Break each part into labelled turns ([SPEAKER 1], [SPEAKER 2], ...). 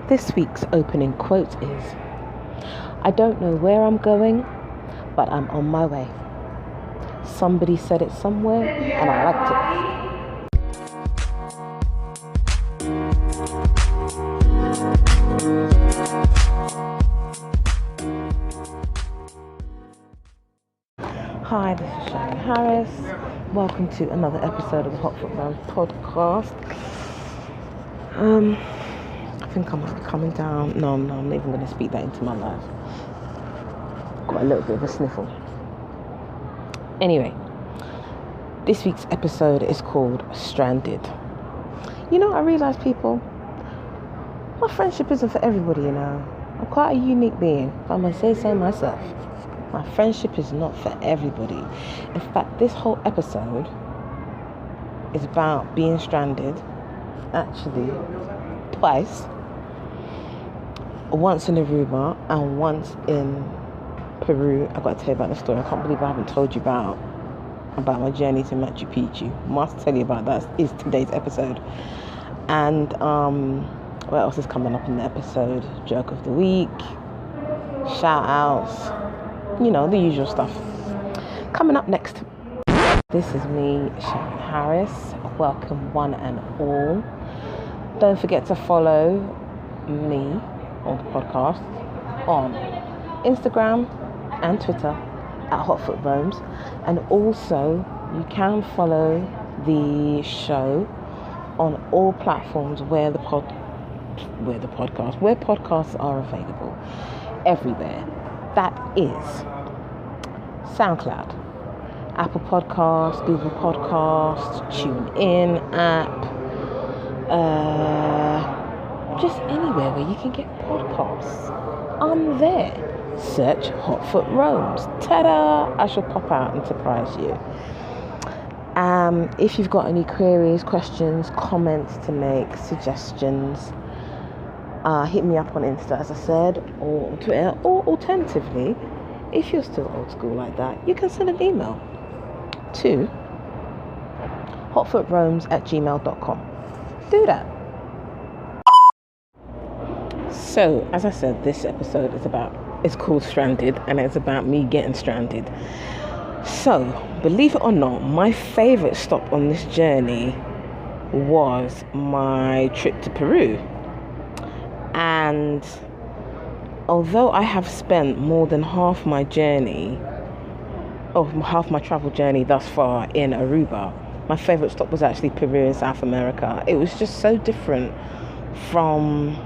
[SPEAKER 1] This week's opening quote is, "I don't know where I'm going, but I'm on my way." Somebody said it somewhere and I liked it. Hi, this is Shaka Harris. Welcome to another episode of the Hot Foot Round podcast. I think I might be coming down. No, I'm not even going to speak that into my life. Got a little bit of a sniffle. Anyway, this week's episode is called Stranded. I realise, people, my friendship isn't for everybody, I'm quite a unique being, if I must say so myself. My friendship is not for everybody. In fact, this whole episode is about being stranded, actually, twice. Once in Aruba and once in Peru. I've got to tell you about the story. I can't believe I haven't told you about my journey to Machu Picchu. Must tell you about that. Is today's episode. And what else is coming up in the episode? Joke of the week, shout outs, the usual stuff. Coming up next, this is me, Sharon Harris. Welcome one and all. Don't forget to follow me on the podcast on Instagram and Twitter at Hotfoot Roams, and also you can follow the show on all platforms where podcasts are available, everywhere. That is SoundCloud, Apple Podcasts, Google Podcasts, TuneIn app, just anywhere where you can get podcasts. I'm there. Search Hotfoot Roams. Ta-da! I shall pop out and surprise you. If you've got any queries, questions, comments to make, suggestions, hit me up on Insta, as I said, or on Twitter, or alternatively, if you're still old school like that, you can send an email to hotfootroams@gmail.com. Do that. So, as I said, this episode it's called Stranded, and it's about me getting stranded. So, believe it or not, my favourite stop on this journey was my trip to Peru. And although I have spent more than half my travel journey thus far in Aruba, my favourite stop was actually Peru in South America. It was just so different from,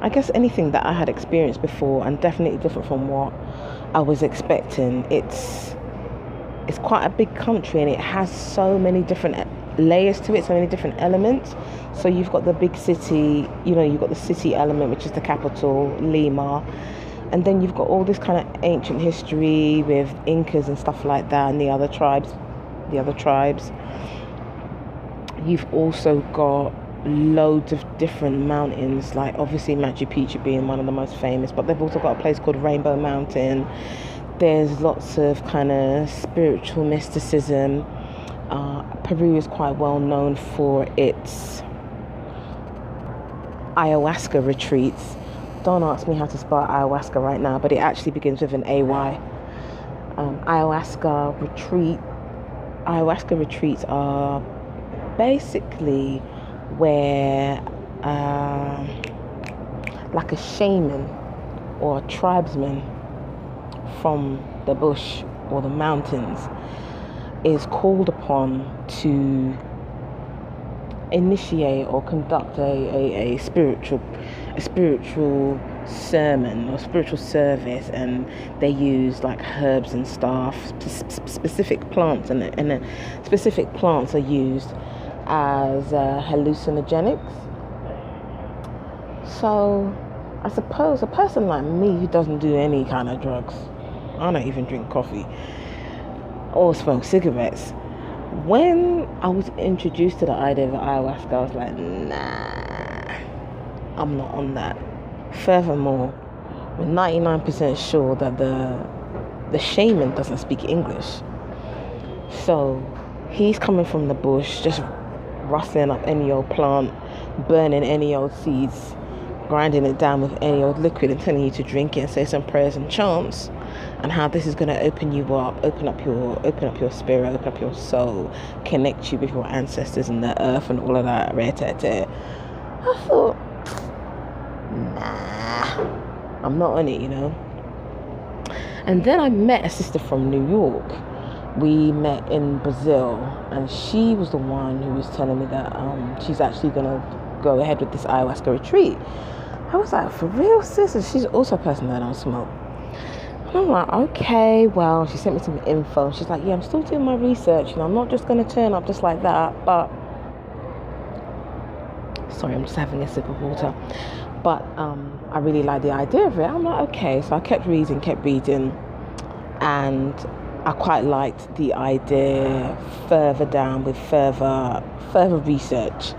[SPEAKER 1] I guess, anything that I had experienced before, and definitely different from what I was expecting. It's quite a big country, and it has so many different layers to it, so many different elements. So you've got the big city, you've got the city element, which is the capital, Lima, and then you've got all this kind of ancient history with Incas and stuff like that, and the other tribes. You've also got loads of different mountains, like obviously Machu Picchu being one of the most famous, but they've also got a place called Rainbow Mountain. There's lots of kind of spiritual mysticism. Peru is quite well known for its ayahuasca retreats. Don't ask me how to spell ayahuasca right now, but it actually begins with an AY. Ayahuasca retreats are basically where like a shaman or a tribesman from the bush or the mountains is called upon to initiate or conduct a spiritual sermon or spiritual service, and they use like herbs and stuff, specific plants, and specific plants are used as hallucinogenics. So I suppose a person like me who doesn't do any kind of drugs, I don't even drink coffee or smoke cigarettes, when I was introduced to the idea of ayahuasca, I was like, nah, I'm not on that. Furthermore, we're 99% sure that the shaman doesn't speak English. So he's coming from the bush, just rustling up any old plant, burning any old seeds, grinding it down with any old liquid and telling you to drink it and say some prayers and chants, and how this is going to open you up, open up your spirit, open up your soul, connect you with your ancestors and the earth and all of that. I thought, nah, I'm not on it, you know. And then I met a sister from New York. We met in Brazil, and she was the one who was telling me that she's actually going to go ahead with this ayahuasca retreat. I was like, for real, sis? And she's also a person that don't smoke. And I'm like, okay, well, she sent me some info. She's like, yeah, I'm still doing my research, and I'm not just going to turn up just like that, but... Sorry, I'm just having a sip of water. But I really like the idea of it. I'm like, okay. So I kept reading, and I quite liked the idea further down with further research.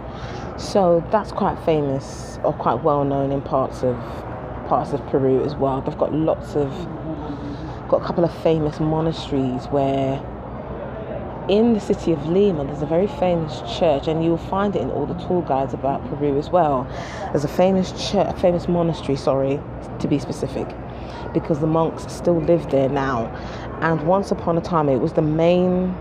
[SPEAKER 1] So that's quite famous or quite well known in parts of Peru as well. They've got got a couple of famous monasteries where in the city of Lima there's a very famous church, and you'll find it in all the tour guides about Peru as well. There's a famous monastery, to be specific, because the monks still live there now. And once upon a time it was the main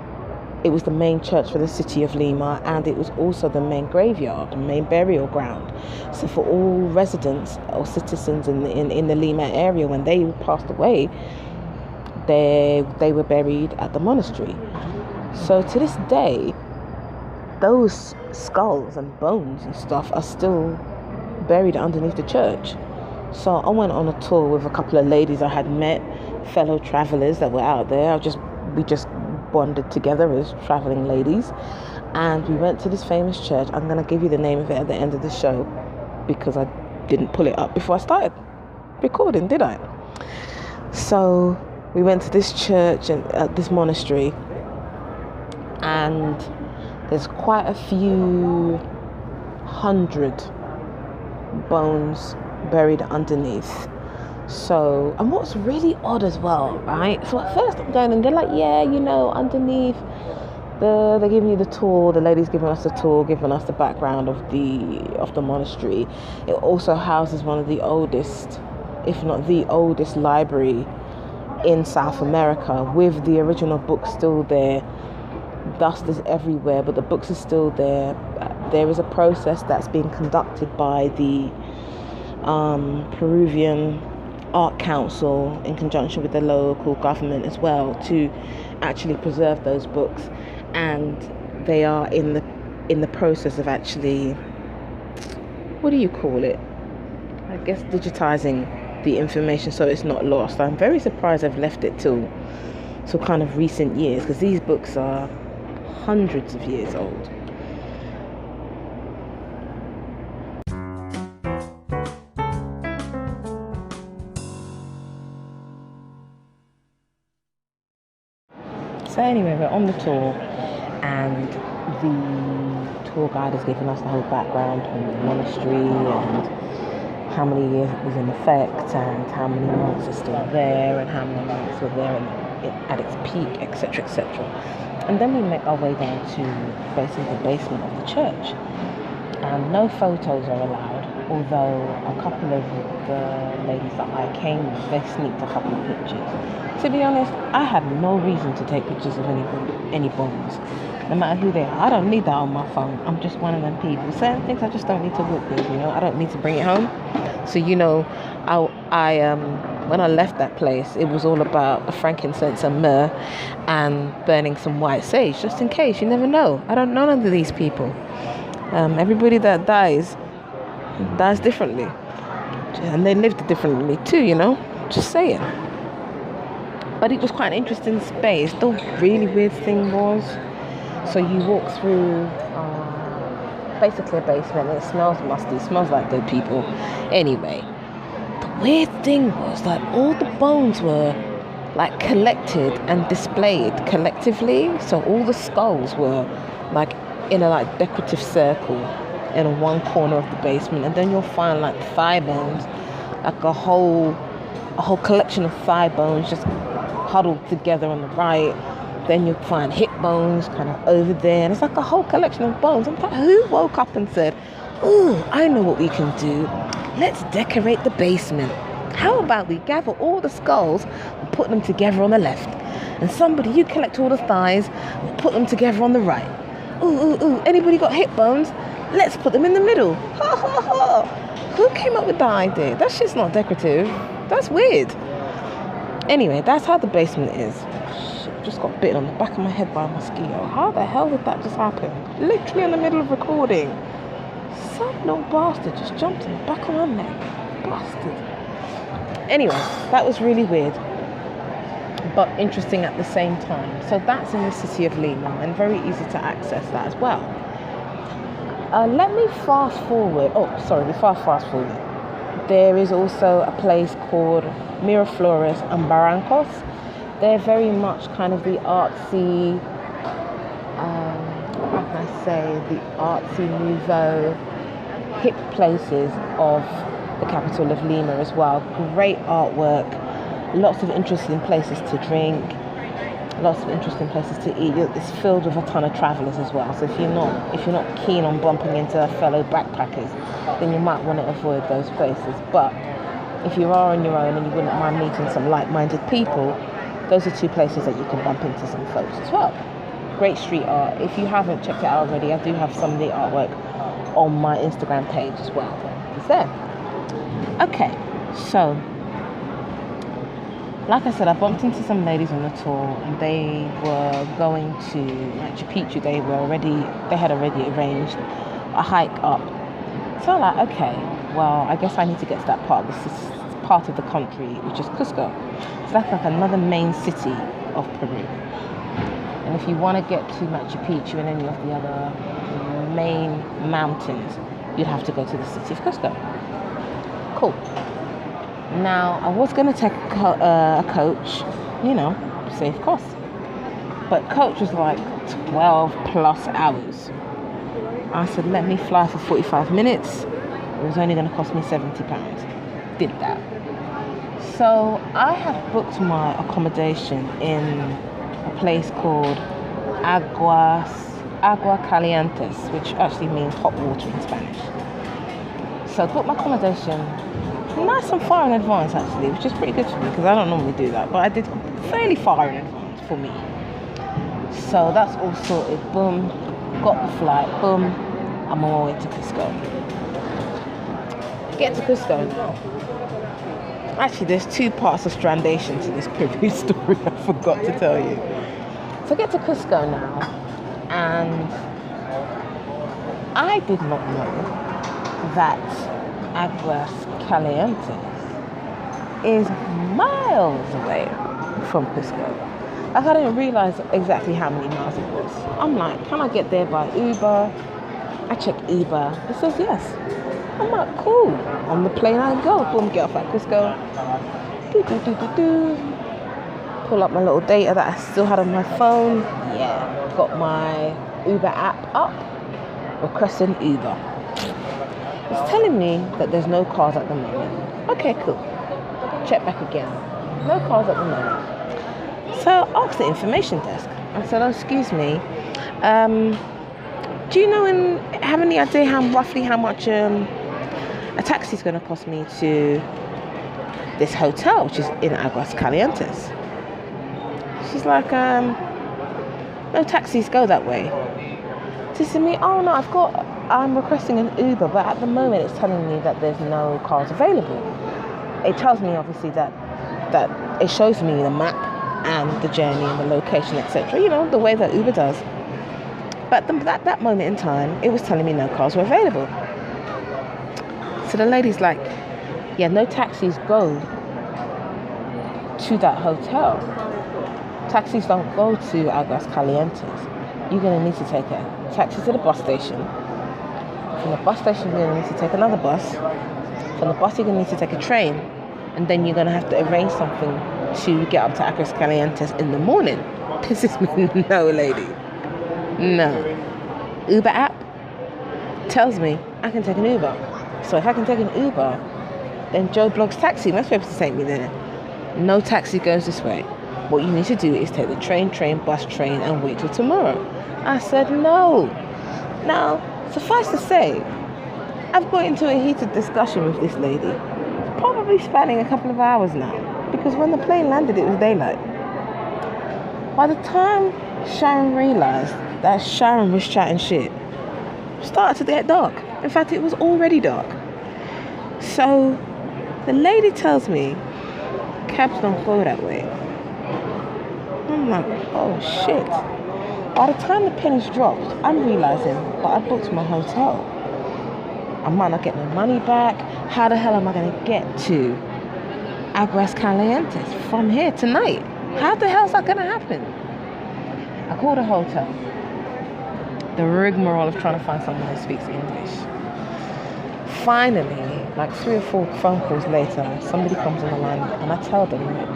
[SPEAKER 1] church for the city of Lima, and it was also the main graveyard, the main burial ground. So for all residents or citizens in the Lima area, when they passed away, they were buried at the monastery. So to this day, those skulls and bones and stuff are still buried underneath the church. So I went on a tour with a couple of ladies I had met, fellow travelers that were out there. We just bonded together as traveling ladies, and we went to this famous church. I'm going to give you the name of it at the end of the show, because I didn't pull it up before I started recording, did I? So we went to this church and this monastery, and there's quite a few hundred bones buried underneath. So, and what's really odd as well, right? So at first I'm going, and they're like, yeah, you know, underneath they're giving you the tour. The lady's giving us the tour, giving us the background of the monastery. It also houses one of the oldest, if not the oldest, library in South America, with the original books still there. Dust is everywhere, but the books are still there. There is a process that's being conducted by the Peruvian Art Council in conjunction with the local government as well to actually preserve those books, and they are in the process of actually, what do you call it? I guess digitizing the information so it's not lost. I'm very surprised I've left it till kind of recent years, because these books are hundreds of years old. So anyway, we're on the tour, and the tour guide has given us the whole background on the monastery and how many years it was in effect, and how many monks are still there, and how many monks were there at its peak, etc., etc. And then we make our way down to basically the basement of the church. No photos are allowed, although a couple of the ladies that I came with, they sneaked a couple of pictures. To be honest, I had no reason to take pictures of any bones, no matter who they are. I don't need that on my phone. I'm just one of them people. Certain things I just don't need to look with, you know. I don't need to bring it home. So, you know, I when I left that place, it was all about the frankincense and myrrh and burning some white sage, just in case. You never know. I don't know none of these people. Everybody that dies differently, and they lived differently too, you know. Just saying. But it was quite an interesting space. The really weird thing was, so you walk through basically a basement, and it smells musty, it smells like dead people. Anyway, the weird thing was that all the bones were like collected and displayed collectively. So all the skulls were like in a like decorative circle in one corner of the basement, and then you'll find like thigh bones, like a whole collection of thigh bones just huddled together on the right. Then you'll find hip bones kind of over there, and it's like a whole collection of bones. I'm like, who woke up and said, "Oh, I know what we can do. let's decorate the basement. How about we gather all the skulls and put them together on the left? And somebody, you collect all the thighs and put them together on the right. Ooh, anybody got hip bones? Let's put them in the middle. Ha ha ha. Who came up with that idea? That's just not decorative. That's weird. Anyway, that's how the basement is. Shit, just got bitten on the back of my head by a mosquito. How the hell did that just happen? Literally in the middle of recording. Some little bastard just jumped in the back of my neck. Bastard. Anyway, that was really weird, but interesting at the same time. So that's in the city of Lima, and very easy to access that as well. Let me fast forward. Fast forward. There is also a place called Miraflores and Barrancos. They're very much kind of the artsy, the artsy nouveau, hip places of the capital of Lima as well. Great artwork, lots of interesting places to drink, lots of interesting places to eat. It's filled with a ton of travellers as well. So if you're not keen on bumping into fellow backpackers, then you might want to avoid those places. But if you are on your own and you wouldn't mind meeting some like-minded people, those are two places that you can bump into some folks as well. Great street art. If you haven't checked it out already, I do have some of the artwork on my Instagram page as well. It's there. Okay, so like I said, I bumped into some ladies on the tour, and they were going to Machu Picchu. They had already arranged a hike up. So I'm like, okay, well, I guess I need to get to that part of the country, which is Cusco. So that's like another main city of Peru. And if you want to get to Machu Picchu and any of the other main mountains, you'd have to go to the city of Cusco. Cool. Now, I was going to take a coach, save costs. But coach was like 12 plus hours. I said, let me fly for 45 minutes. It was only going to cost me £70. Did that. So I had booked my accommodation in a place called Agua Calientes, which actually means hot water in Spanish. So I booked my accommodation nice and far in advance, actually, which is pretty good for me because I don't normally do that, but I did fairly far in advance for me. So that's all sorted. Boom, got the flight. Boom, I'm on my way to Cusco. Get to Cusco. Actually, there's two parts of strandation to this Peru story I forgot to tell you. So I get to Cusco now, and I did not know that Aguas Calientes is miles away from Cusco. Like, I didn't realize exactly how many miles it was. I'm like, can I get there by Uber? I check Uber. It says yes. I'm like, cool. On the plane I go. Boom, get off at Cusco. Pull up my little data that I still had on my phone. Yeah, got my Uber app up. Requesting Uber. It's telling me that there's no cars at the moment. Okay, cool. Check back again. No cars at the moment. So I asked the information desk. I said, oh, excuse me. Do you have any idea roughly how much a taxi is going to cost me to this hotel, which is in Aguas Calientes? She's like, no taxis go that way. She said to me, oh no, I'm requesting an Uber, but at the moment it's telling me that there's no cars available. It tells me obviously that it shows me the map and the journey and the location, etc. The way that Uber does. But at that moment in time, it was telling me no cars were available. So the lady's like, yeah, no taxis go to that hotel. Taxis don't go to Aguas Calientes. You're going to need to take a taxi to the bus station. From the bus station, you're going to need to take another bus. From the bus, you're going to need to take a train. And then you're going to have to arrange something to get up to Aguas Calientes in the morning. Pisses me, no, lady. No. Uber app tells me I can take an Uber. So if I can take an Uber, then Joe Blogg's taxi must be able to take me there. No taxi goes this way. What you need to do is take the train, bus, and wait till tomorrow. I said, no. Now, suffice to say, I've got into a heated discussion with this lady, probably spanning a couple of hours now, because when the plane landed, it was daylight. By the time Sharon realised that Sharon was chatting shit, it started to get dark. In fact, it was already dark. So the lady tells me, cabs don't go that way. I'm like, oh shit. By the time the pennies dropped, I'm realising that I booked my hotel. I might not get my money back. How the hell am I going to get to Aguas Calientes from here tonight? How the hell is that going to happen? I called a hotel. The rigmarole of trying to find someone who speaks English. Finally, like 3 or 4 phone calls later, somebody comes on the line and I tell them, look,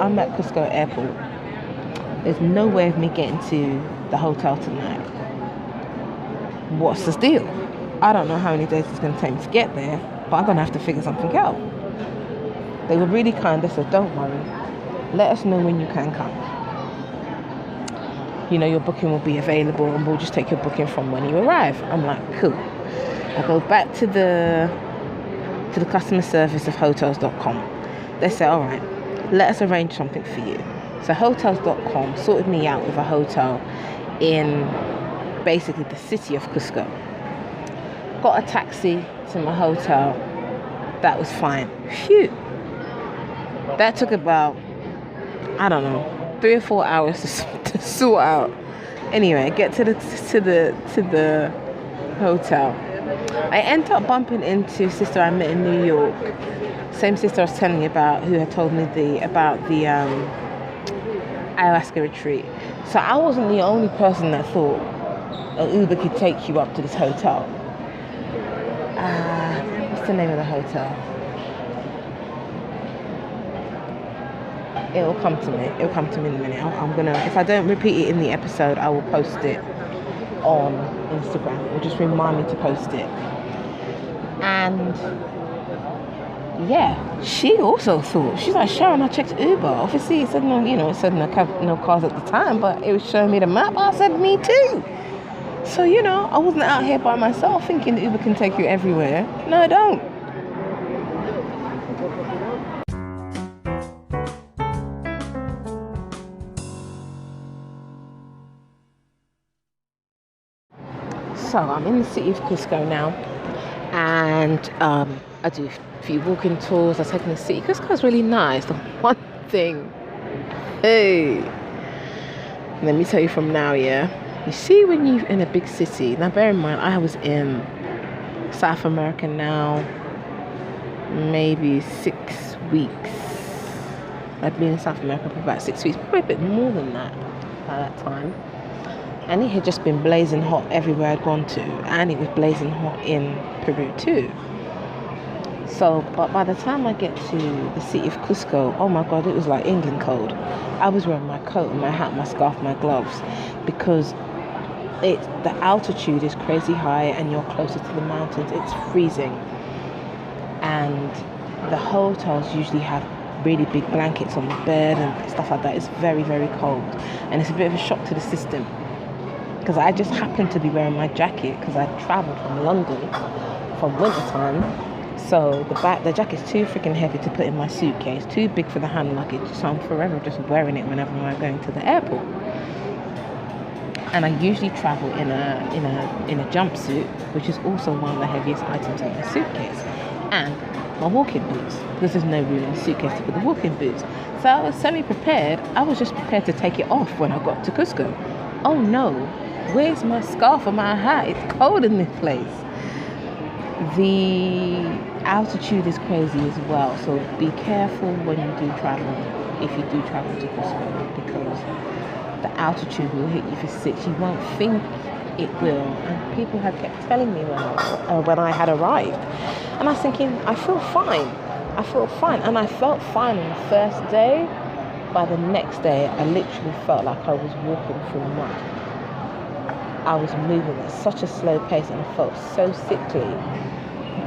[SPEAKER 1] I'm at Cusco Airport. There's no way of me getting to the hotel tonight. What's the deal? I don't know how many days it's going to take me to get there, but I'm going to have to figure something out. They were really kind. They said, don't worry. Let us know when you can come. You know, your booking will be available and we'll just take your booking from when you arrive. I'm like, cool. I go back to the customer service of hotels.com. They say, all right, let us arrange something for you. So hotels.com sorted me out with a hotel in basically the city of Cusco. Got a taxi to my hotel. That was fine. Phew. That took about, I don't know, 3 or 4 hours to sort out. Anyway, I get to the hotel. I end up bumping into a sister I met in New York. Same sister I was telling you about, who had told me about the ayahuasca retreat. So I wasn't the only person that thought an Uber could take you up to this hotel. What's the name of the hotel? It'll come to me. It'll come to me in a minute. I'm gonna, if I don't repeat it in the episode, I will post it on Instagram. It'll just remind me to post it. And yeah, she also thought, she's like, Sharon, I checked Uber. Obviously, it said no, it said no cars at the time, but it was showing me the map. I said, me too. So, I wasn't out here by myself thinking Uber can take you everywhere. No, I don't. So I'm in the city of Cusco now, and I do a few walking tours. I take in the city. Cusco's really nice. The one thing, hey, let me tell you from now, yeah. You see, when you're in a big city, now bear in mind, I was in South America now, maybe 6 weeks. I've been in South America for about 6 weeks, probably a bit more than that by that time. And it had just been blazing hot everywhere I'd gone to, and it was blazing hot in Peru too. So, but by the time I get to the city of Cusco, oh my God, it was like England cold. I was wearing my coat and my hat, my scarf, my gloves, because the altitude is crazy high and you're closer to the mountains. It's freezing, and the hotels usually have really big blankets on the bed and stuff like that. It's very, very cold, and it's a bit of a shock to the system, because I just happened to be wearing my jacket because I travelled from London from winter time. So the jacket's too freaking heavy to put in my suitcase, too big for the hand luggage, so I'm forever just wearing it whenever I'm going to the airport. And I usually travel in a jumpsuit, which is also one of the heaviest items in my suitcase, and my walking boots, because there's no room in the suitcase to put the walking boots. So I was semi-prepared. I was just prepared to take it off when I got to Cusco. Oh no, where's my scarf and my hat? It's cold in this place. The altitude is crazy as well, so be careful when you do travel, if you do travel to Cusco, because the altitude will hit you for 6. You won't think it will, and people have kept telling me when I had arrived, and I was thinking, I feel fine, and I felt fine on the first day. By the next day, I literally felt like I was walking through mud. I was moving at such a slow pace, and I felt so sickly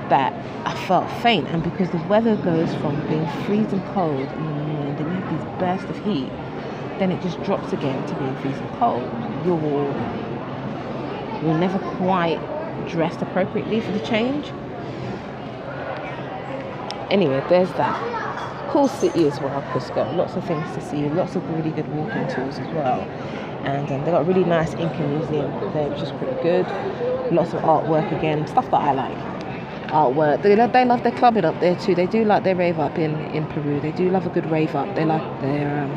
[SPEAKER 1] that I felt faint. And because the weather goes from being freezing cold in the morning, then you have these bursts of heat, then it just drops again to being freezing cold. You're never quite dressed appropriately for the change. Anyway, there's that. Cool city as well, Cusco. Lots of things to see. Lots of really good walking tours as well. And they got a really nice Inca museum there, which is pretty good. Lots of artwork again, stuff that I like. Artwork. They love their clubbing up there too. They do like their rave up in Peru. They do love a good rave up. They like their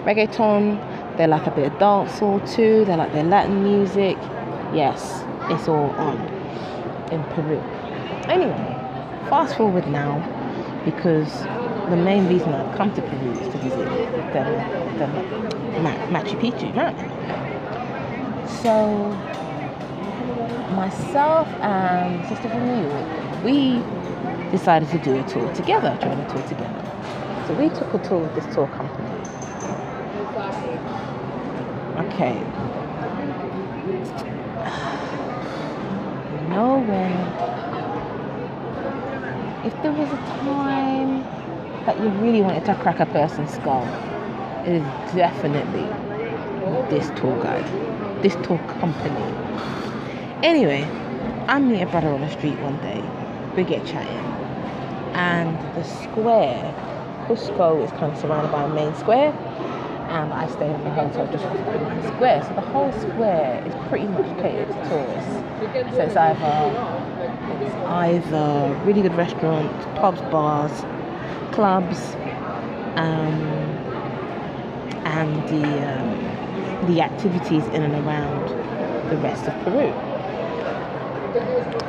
[SPEAKER 1] reggaeton. They like a bit of dancehall too. They like their Latin music. Yes, it's all on in Peru. Anyway, fast forward now, because the main reason I've come to Peru is to visit the Machu Picchu mountain. So myself and sister from New York, we decided to do a tour together, join a tour together. So we took a tour with this tour company. Okay. You know when, if there was a time that you really wanted to crack a person's skull, it is definitely this tour guide, this tour company. Anyway, I meet a brother on the street one day. We get chatting, and the square, Cusco, is kind of surrounded by a main square, and I stay in the hotel just off the main square. So the whole square is pretty much catered to tourists. So it's either really good restaurants, pubs, bars, clubs, and the activities in and around the rest of Peru.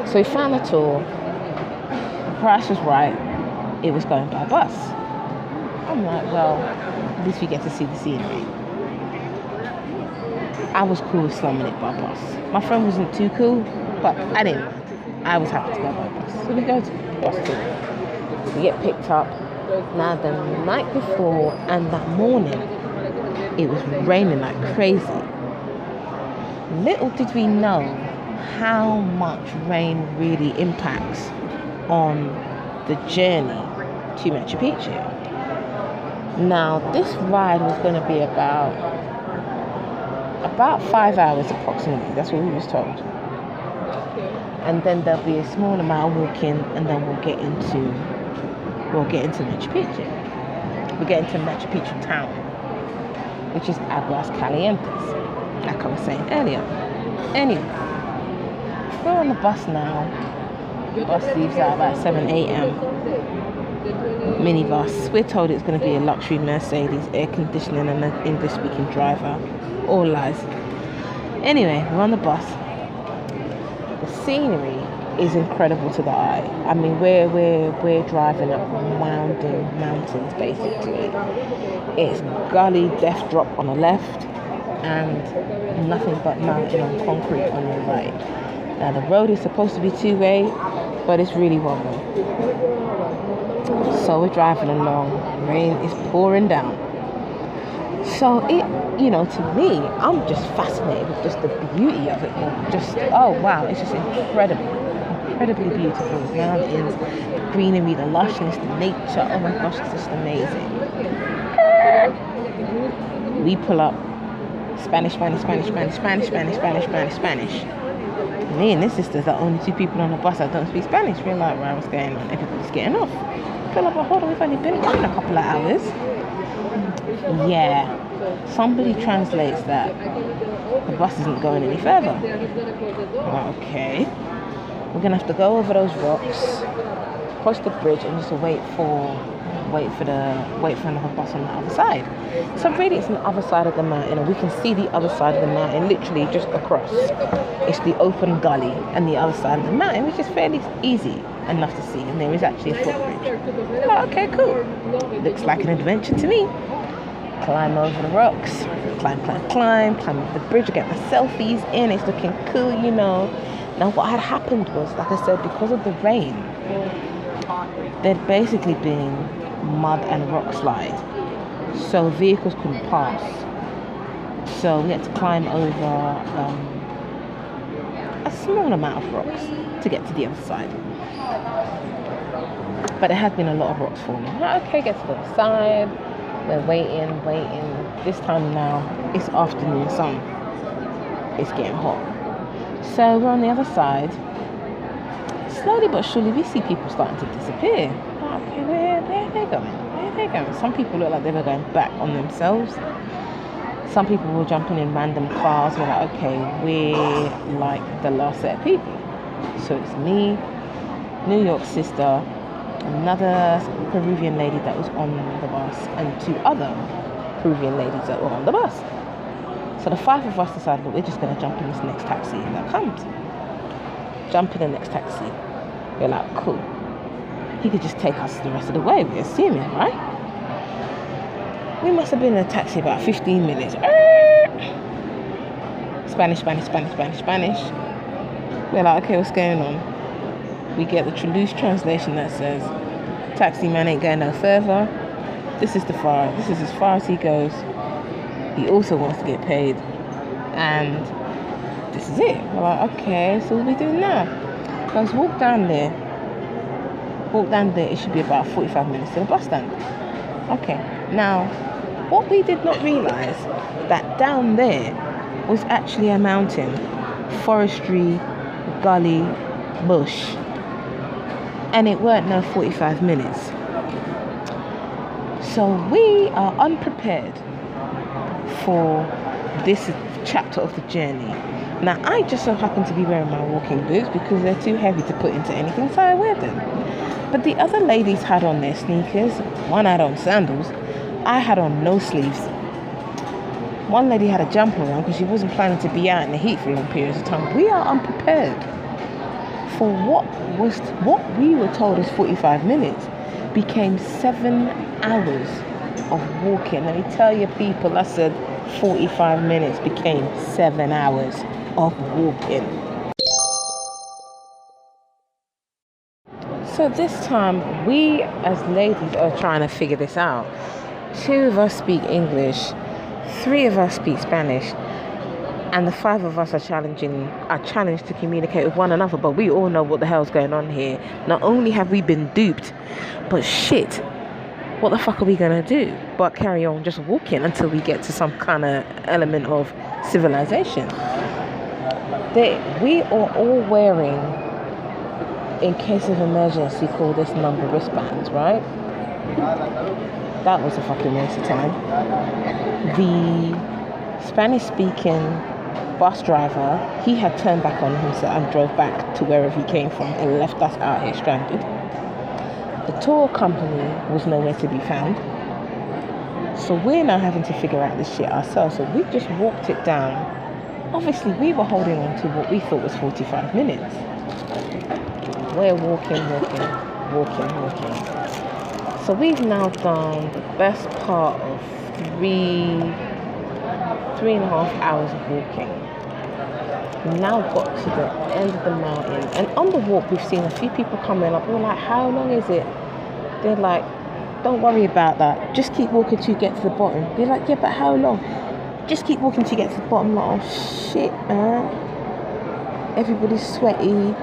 [SPEAKER 1] So we found a tour. The price was right. It was going by bus. I'm like, well, at least we get to see the scenery. I was cool with slumming it by bus. My friend wasn't too cool, but I didn't mind. I was happy to go by bus. So we go to the bus tour. We get picked up. Now the night before and that morning, it was raining like crazy. Little did we know how much rain really impacts on the journey to Machu Picchu. Now this ride was going to be about 5 hours approximately. That's what we was told. And then there'll be a small amount of walking, and then we'll get into Machu Picchu. We'll get into Machu Picchu town, which is Aguas Calientes, like I was saying earlier. Anyway, we're on the bus now. The bus leaves out about 7 a.m. Minibus. We're told it's going to be a luxury Mercedes, air conditioning, and an English-speaking driver. All lies. Anyway, we're on the bus. The scenery is incredible to the eye. I mean, we're driving up winding mountains basically. It's gully, death drop on the left, and nothing but mountain on concrete on your right. Now the road is supposed to be two-way, but it's really one-way. So we're driving along. Rain is pouring down. So to me, I'm just fascinated with just the beauty of it all. Just, oh wow, it's just incredibly beautiful. The mountains, the greenery, the lushness, the nature. Oh my gosh, it's just amazing. We pull up. Spanish. Me and this sister are the only two people on the bus that don't speak Spanish. We're like, right, what's going on? Everybody's getting off. Pull up, hold on, we've only been gone a couple of hours. Yeah. Somebody translates that the bus isn't going any further. Okay. We're gonna have to go over those rocks, cross the bridge, and just wait for another bus on the other side. So really it's on the other side of the mountain, and we can see the other side of the mountain literally just across. It's the open gully and the other side of the mountain, which is fairly easy enough to see, and there is actually a footbridge. Oh, okay, cool. Looks like an adventure to me. Climb over the rocks, climb over the bridge, get the selfies in, it's looking cool, Now what had happened was, like I said, because of the rain, there'd basically been mud and rock slide, so vehicles couldn't pass. So we had to climb over a small amount of rocks to get to the other side. But there had been a lot of rocks falling. Okay, get to the other side. We're waiting. This time now, it's afternoon sun. It's getting hot. So we're on the other side. Slowly but surely, we see people starting to disappear. where are they going? Where are they going? Some people look like they were going back on themselves. Some people were jumping in random cars. We're like, okay, we're like the last set of people. So it's me, New York sister, another Peruvian lady that was on the bus, and 2 other Peruvian ladies that were on the bus. So the 5 of us decided that we're just going to jump in this next taxi that comes. Jump in the next taxi. We're like, cool. He could just take us the rest of the way, we're assuming, right? We must have been in a taxi about 15 minutes. Spanish. We're like, okay, what's going on? We get the loose translation that says, taxi man ain't going no further. This is as far as he goes. He also wants to get paid. And this is it. We're like, okay, so what are we doing now? Let's walk down there. It should be about 45 minutes to the bus stand. Okay, now, what we did not realise, that down there was actually a mountain, forestry, gully, bush. And it weren't no 45 minutes. So we are unprepared for this chapter of the journey. Now, I just so happen to be wearing my walking boots because they're too heavy to put into anything, so I wear them. But the other ladies had on their sneakers. One had on sandals. I had on no sleeves. One lady had a jumper on because she wasn't planning to be out in the heat for long periods of time. We are unprepared for what we were told is 45 minutes became 7 hours of walking. Let me tell you, people, I said 45 minutes became 7 hours of walking. So this time, we as ladies are trying to figure this out. 2 of us speak English, 3 of us speak Spanish, and the 5 of us are challenged to communicate with one another. But we all know what the hell's going on here. Not only have we been duped, but shit, what the fuck are we gonna do but carry on just walking until we get to some kind of element of civilization? We are all wearing, in case of emergency, call this number wristbands, right? That was a fucking waste of time. The Spanish speaking bus driver, he had turned back on himself and drove back to wherever he came from and left us out here stranded. The tour company was nowhere to be found. So we're now having to figure out this shit ourselves. So we just walked it down. Obviously, we were holding on to what we thought was 45 minutes. We're walking. So we've now done the best part of 3.5 hours of walking. We now got to the end of the mountain, and on the walk we've seen a few people coming up. We're like, how long is it? They're like, don't worry about that, just keep walking till you get to the bottom. We're like, yeah, but how long? Just keep walking till you get to the bottom. Like, oh shit, man. Everybody's sweaty,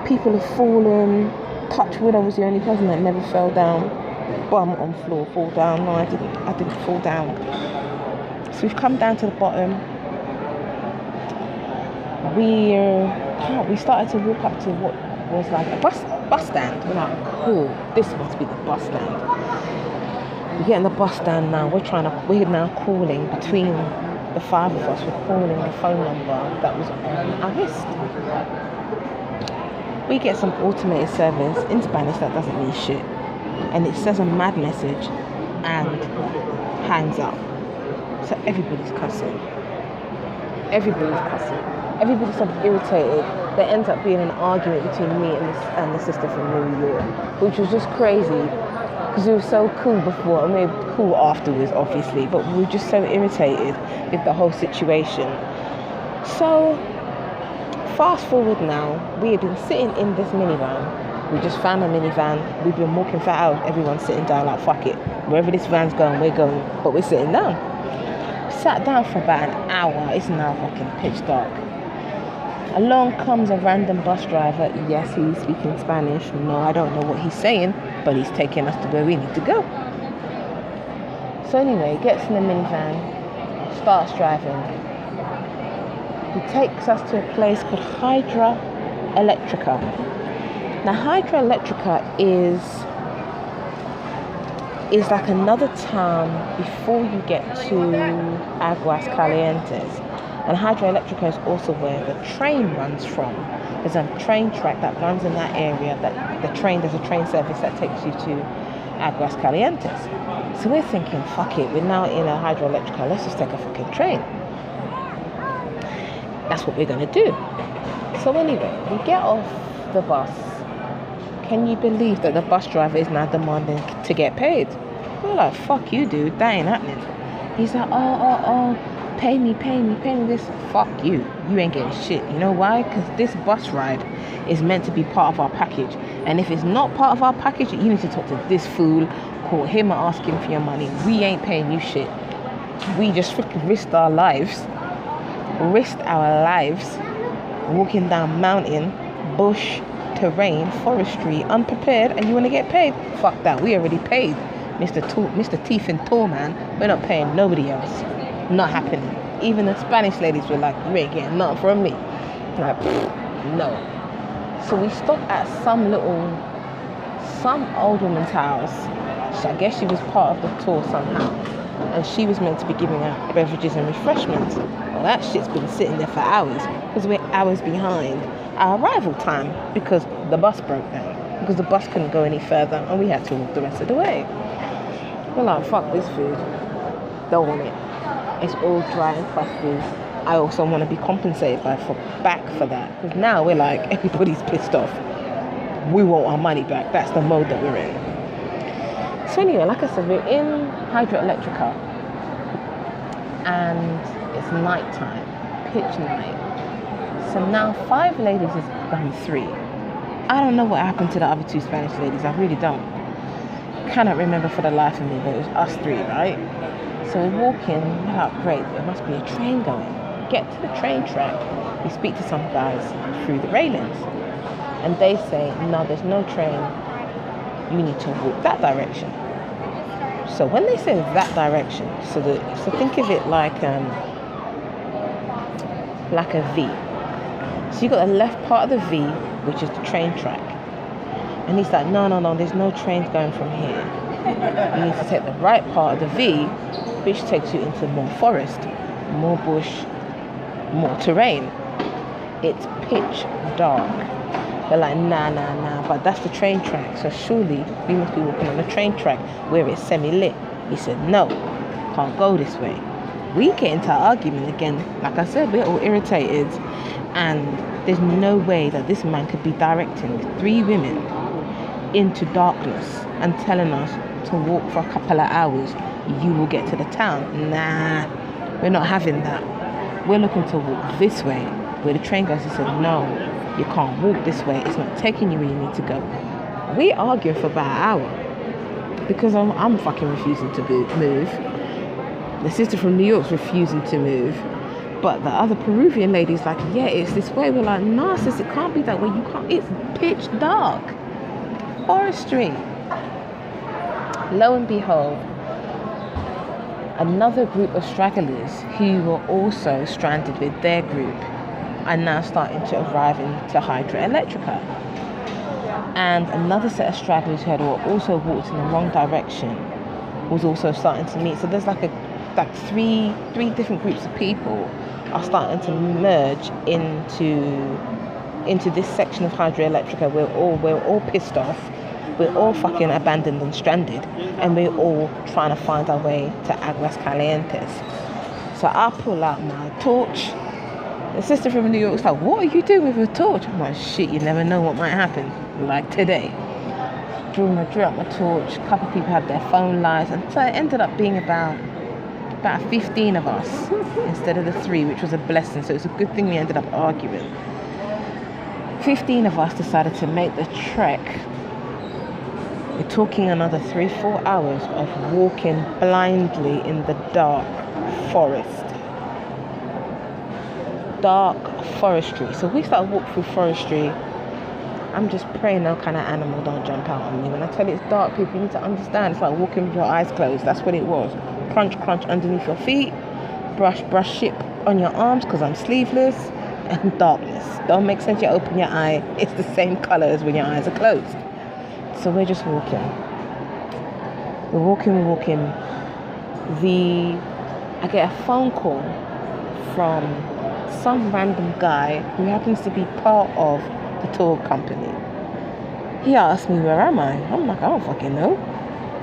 [SPEAKER 1] people have fallen. Touch wood, I was the only person that never fell down. Bum on floor, fall down. No, I didn't fall down. So we've come down to the bottom. We started to walk up to what was like a bus stand. We're like, cool, this must be the bus stand. We get in the bus stand now. We're now calling between the 5 of us. We're calling the phone number that was on our wrist. We get some automated service in Spanish that doesn't mean shit, and it says a mad message and hangs up. So everybody's cussing. Everybody's so irritated. There ends up being an argument between me and the sister from New York, which was just crazy because we were so cool before, and we were cool afterwards, obviously, but we were just so irritated with the whole situation. So fast forward now, we had been sitting in this minivan. We just found a minivan. We've been walking for hours. Everyone's sitting down like, fuck it. Wherever this van's going, we're going. But we're sitting down. Sat down for about an hour. It's now fucking pitch dark. Along comes a random bus driver. Yes, he's speaking Spanish. No, I don't know what he's saying, but he's taking us to where we need to go. So anyway, gets in the minivan, starts driving. He takes us to a place called Hydra Electrica. Now, Hydra Electrica is is like another town before you get to Aguas Calientes. And Hydroelectrica is also where the train runs from. There's a train track that runs in that area. There's a train service that takes you to Aguas Calientes. So we're thinking, fuck it, we're now in a Hydroelectrica, let's just take a fucking train. That's what we're going to do. So anyway, we get off the bus. Can you believe that the bus driver is now demanding to get paid? We're like, fuck you, dude, that ain't happening. He's like, oh, pay me this. Fuck you, you ain't getting shit. You know why? Because this bus ride is meant to be part of our package. And if it's not part of our package, you need to talk to this fool, call him and ask him for your money. We ain't paying you shit. We just freaking risked our lives walking down mountain, bush, terrain, forestry, unprepared, and you want to get paid? Fuck that, we already paid. Mr. Teeth and Tall Man, we're not paying nobody else. Not happening. Even the Spanish ladies were like, you ain't getting nothing from me. Like, no. So we stopped at some old woman's house. So I guess she was part of the tour somehow. And she was meant to be giving out beverages and refreshments. Well, that shit's been sitting there for hours because we're hours behind our arrival time because the bus broke down. Because the bus couldn't go any further and we had to walk the rest of the way. We're like, fuck this food. Don't want it. It's all dry and crusty. I also want to be compensated back for that. Because now we're like, everybody's pissed off. We want our money back. That's the mode that we're in. So anyway, like I said, we're in Hydroelectrica. And it's nighttime. Pitch night. So now 5 ladies has become 3. I don't know what happened to the other 2 Spanish ladies. I really don't. Cannot remember for the life of me, but it was us 3, right? So we're walking, we're like, great, there must be a train going. Get to the train track, we speak to some guys through the railings. And they say, no, there's no train, you need to walk that direction. So when they say that direction, so think of it like a V. So you got the left part of the V, which is the train track. And he's like, no, there's no trains going from here. You need to take the right part of the V, which takes you into more forest, more bush, more terrain. It's pitch dark. They're like, nah, but that's the train track. So surely we must be walking on the train track where it's semi-lit. He said, no, can't go this way. We get into argument again. Like I said, we're all irritated. And there's no way that this man could be directing 3 women into darkness and telling us to walk for a couple of hours. You will get to the town. Nah, we're not having that. We're looking to walk this way. Where the train goes, he said, no, you can't walk this way. It's not taking you where you need to go. We argue for about an hour because I'm fucking refusing to move. The sister from New York's refusing to move. But the other Peruvian lady's like, yeah, it's this way. We're like, no, sis, it can't be that way. You can't. It's pitch dark. Forestry. Lo and behold, another group of stragglers who were also stranded with their group are now starting to arrive into Hydroelectrica. And another set of stragglers who had also walked in the wrong direction was also starting to meet. So there's like three different groups of people are starting to merge into this section of Hydroelectrica. We're all pissed off. We're all fucking abandoned and stranded, and we're all trying to find our way to Aguas Calientes. So I pull out my torch. The sister from New York's like, what are you doing with a torch? I'm like, shit, you never know what might happen. Like today. Drew out my torch. A couple of people had their phone lights, and so it ended up being about 15 of us instead of the 3, which was a blessing. So it's a good thing we ended up arguing. 15 of us decided to make the trek. We're talking another 3-4 hours of walking blindly in the dark forest. Dark forestry. So we started walking through forestry. I'm just praying no kind of animal don't jump out on me. When I tell you it's dark, people, you need to understand. It's like walking with your eyes closed. That's what it was. Crunch, crunch underneath your feet. Brush shit on your arms because I'm sleeveless. And darkness. Don't make sense you open your eye. It's the same color as when your eyes are closed. So we're just walking. We're walking. I get a phone call from some random guy who happens to be part of the tour company. He asked me, where am I? I'm like, I don't fucking know.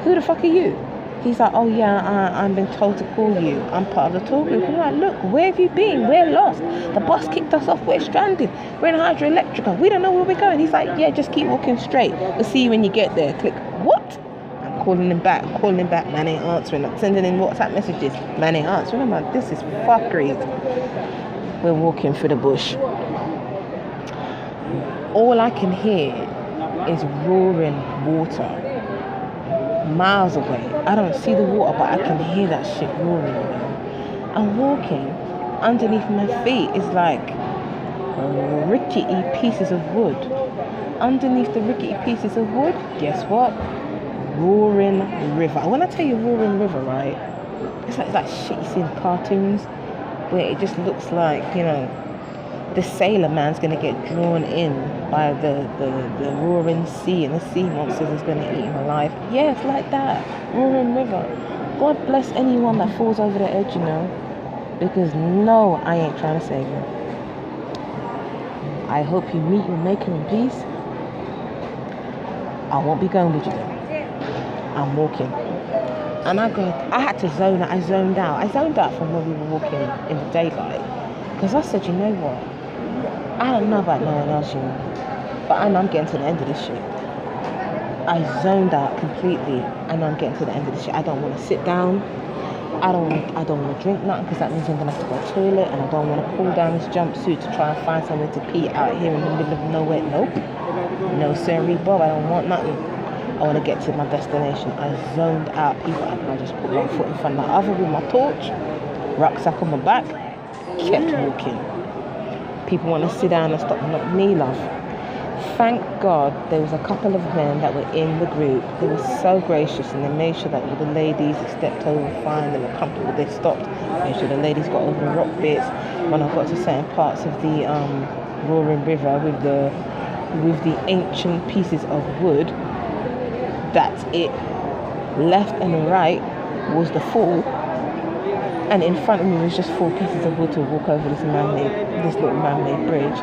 [SPEAKER 1] Who the fuck are you? He's like, oh yeah, I've been told to call you. I'm part of the tour group. I'm like, look, where have you been? We're lost. The bus kicked us off. We're stranded. We're in Hydroelectrica. We don't know where we're going. He's like, yeah, just keep walking straight. We'll see you when you get there. Click. What? I'm calling him back. Man ain't answering. I'm sending in WhatsApp messages. Man ain't answering. I'm like, this is fuckery. We're walking through the bush. All I can hear is roaring water. Miles away. I don't see the water, but I can hear that shit roaring. I'm walking. Underneath my feet is like rickety pieces of wood. Underneath the rickety pieces of wood, guess what? Roaring river. When I tell you roaring river, right? It's like that shit you see in cartoons where it just looks like, you know, the sailor man's going to get drawn in by the roaring sea, and the sea monsters is going to eat him alive. Yeah, it's like that. Roaring river. God bless anyone that falls over the edge, you know, because no, I ain't trying to save you. I hope you meet your maker in peace. I won't be going with you though. I'm walking. And I had to zone out. I zoned out from when we were walking in the daylight, because I said, you know what? I don't know about no one else, you know, but I know I'm getting to the end of this shit. I zoned out completely, and I'm getting to the end of this shit. I don't want to sit down. I don't want to drink nothing, because that means I'm gonna have to go to the toilet, and I don't want to pull down this jumpsuit to try and find somewhere to pee out here in the middle of nowhere. Nope. No sirree, Bob. I don't want nothing. I want to get to my destination. I zoned out, people, and I just put one foot in front of the other with my torch, rucksack on my back, kept walking. People want to sit down and stop, not me, love. Thank God there was a couple of men that were in the group. They were so gracious, and they made sure that all the ladies stepped over fine. They were comfortable. They stopped, made sure the ladies got over the rock bits. When I got to certain parts of the roaring river with the ancient pieces of wood, that's it. Left and right was the fall, and in front of me was just 4 pieces of wood to walk over this little man-made bridge.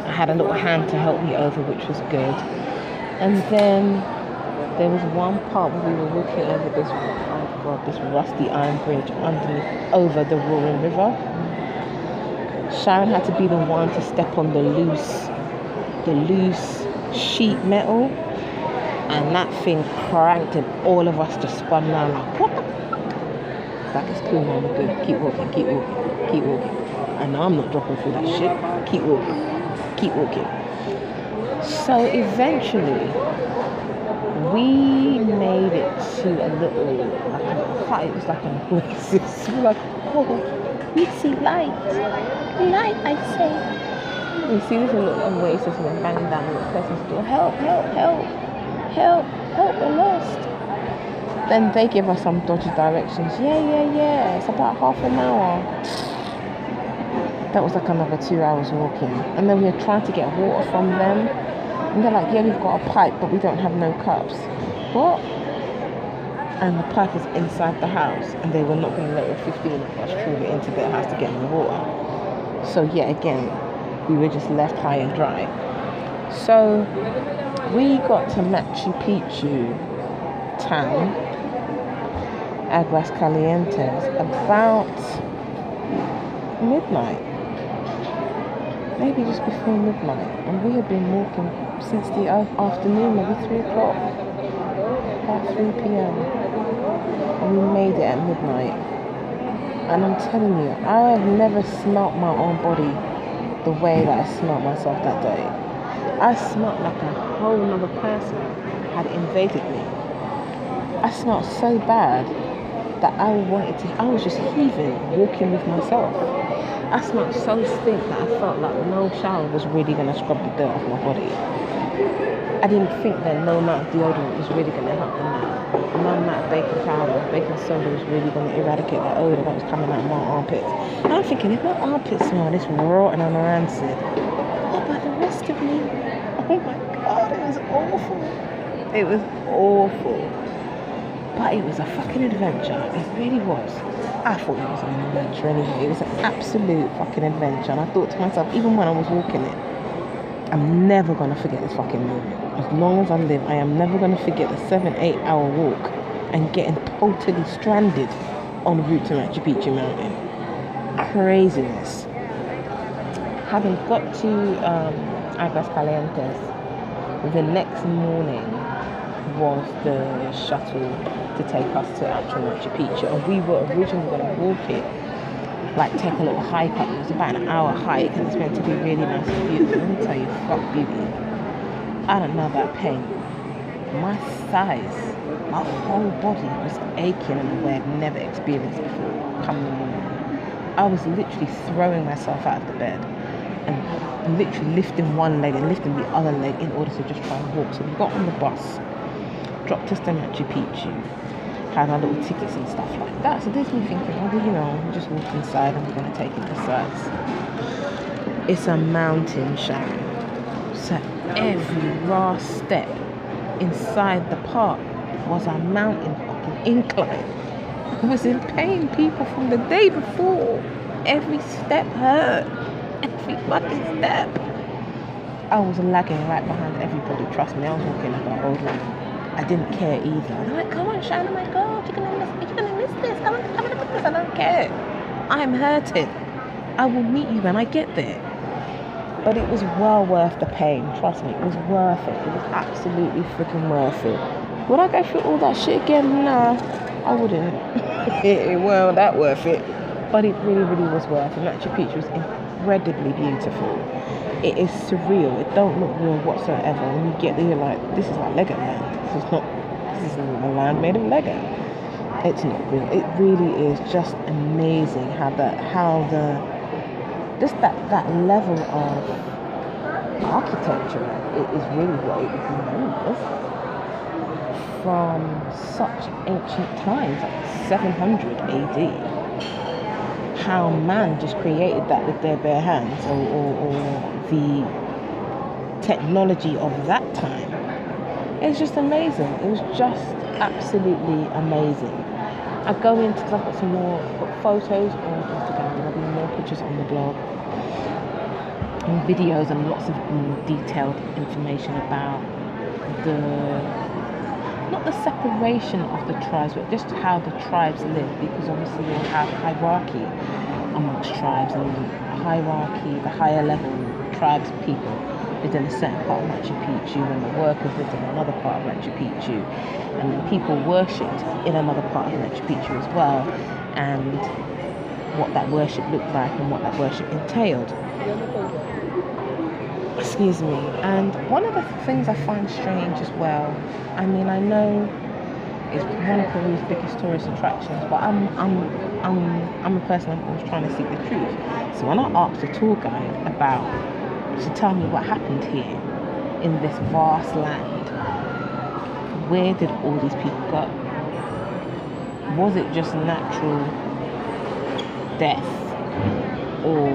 [SPEAKER 1] I had a little hand to help me over, which was good. And then there was one part where we were walking over this rusty iron bridge over the roaring river. Sharon had to be the one to step on the loose sheet metal, and that thing cranked, and all of us just spun around like, what the fuck? Like, it's cool, man, we're good. Keep walking. I know I'm not dropping through that shit. Keep walking. So eventually we made it to a little, it was like an oasis. We were like, oh, we see light, I say. We see this little oasis, and we're banging down the person's door. Help, we're lost. Then they give us some dodgy directions. Yeah, it's about half an hour. That was like another 2 hours walking. And then we were trying to get water from them, and they're like, yeah, we've got a pipe, but we don't have no cups. What? And the pipe is inside the house, and they were not going to let all 15 of us truly into their house to get the water. So yet again, we were just left high and dry. So we got to Machu Picchu town, Aguas Calientes, about midnight, maybe just before midnight, and we had been walking since the afternoon, maybe 3 o'clock, about 3 p.m, and we made it at midnight. And I'm telling you, I have never smelt my own body the way that I smelt myself that day. I smelt like a whole other person had invaded me. I smelt so bad that I was just heaving, walking with myself. I smelled so stink that I felt like no shower was really going to scrub the dirt off my body. I didn't think that no amount of deodorant was really going to help me. No amount of baking powder, baking soda was really going to eradicate the odour that was coming out of my armpits. And I'm thinking, if my armpits smell this rotten and rancid, what about the rest of me? Oh my God, it was awful. It was awful. But it was a fucking adventure. It really was. I thought it was an adventure anyway. It was an absolute fucking adventure. And I thought to myself, even when I was walking it, I'm never going to forget this fucking moment. As long as I live, I am never going to forget the 7-8 hour walk and getting totally stranded on route to Machu Picchu mountain. Craziness. Having got to Aguas Calientes, the next morning was the shuttle to take us to actual Machu Picchu, and we were originally going to walk it, like take a little hike up. It was about an hour hike, and it's meant to be really nice and beautiful. Let me tell you, fuck beauty. I don't know about pain. My thighs, my whole body was aching in a way I've never experienced before. Come the morning, I was literally throwing myself out of the bed and literally lifting one leg and lifting the other leg in order to just try and walk. So we got on the bus, dropped us to Machu Picchu, had our little tickets and stuff like that. So there's me thinking, oh, well, you know, we just walk inside and we're going to take it to sights. It's a mountain, Sharon. So every last step inside the park was a mountain fucking incline. I was in pain, people, from the day before. Every step hurt. Every fucking step. I was lagging right behind everybody. Trust me, I was walking like an old lady. I didn't care either. I'm like, come on, Sharon, oh my God, you're gonna miss this. Come on, look at this. I don't care. I'm hurting. I will meet you when I get there. But it was well worth the pain. Trust me, it was worth it. It was absolutely freaking worth it. Would I go through all that shit again? Nah, I wouldn't. It wasn't that worth it. But it really, really was worth it. Machu Picchu was incredibly beautiful. It is surreal. It don't look real whatsoever. When you get there, you're like, this is like Lego land. This is a land made of Lego. It's not real. It really is just amazing how that level of architecture is really what it remembers from such ancient times, like 700 AD. How man just created that with their bare hands, or the technology of that time. It's just amazing. It was just absolutely amazing. I go into, because I've got some more photos on Instagram, there'll be more pictures on the blog, and videos, and lots of detailed information about not the separation of the tribes, but just how the tribes live, because obviously you have hierarchy amongst tribes, and hierarchy, the higher level tribes people lived in a certain part of Machu Picchu, and the workers lived in another part of Machu Picchu, and the people worshipped in another part of Machu Picchu as well, and what that worship looked like and what that worship entailed. Excuse me. And one of the things I find strange as well, I mean, I know it's one of Peru's biggest tourist attractions, but I'm a person who's always trying to seek the truth. So when I asked a tour guide to tell me what happened here in this vast land, where did all these people go? Was it just natural death, or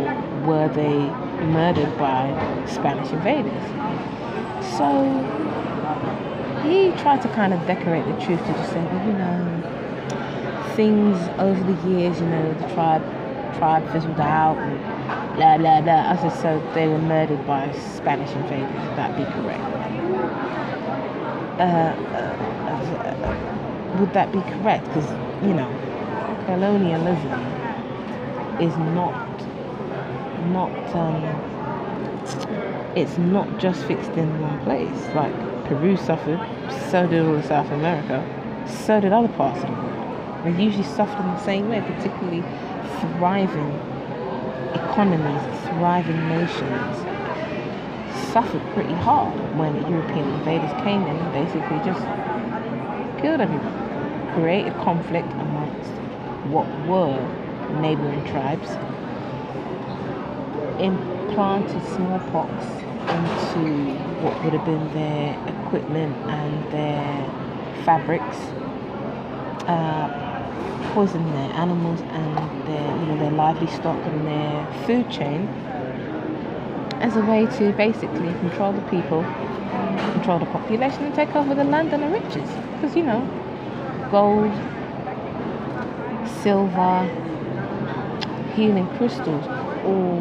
[SPEAKER 1] were they murdered by Spanish invaders? So he tried to kind of decorate the truth to just say, well, you know, things over the years, you know, the tribe fizzled out and blah blah blah. I said, so they were murdered by Spanish invaders. Would that be correct? Would that be correct? Because, you know, colonialism is it's not just fixed in one place. Like Peru suffered, so did all of South America, so did other parts of the world. They usually suffered in the same way, particularly thriving economies, thriving nations suffered pretty hard when European invaders came in and basically just killed everyone, created conflict amongst what were neighboring tribes, implanted smallpox into what would have been their equipment and their fabrics, poisoned their animals and their livestock and their food chain as a way to basically control the people, control the population, and take over the land and the riches. Because, you know, gold, silver, healing crystals all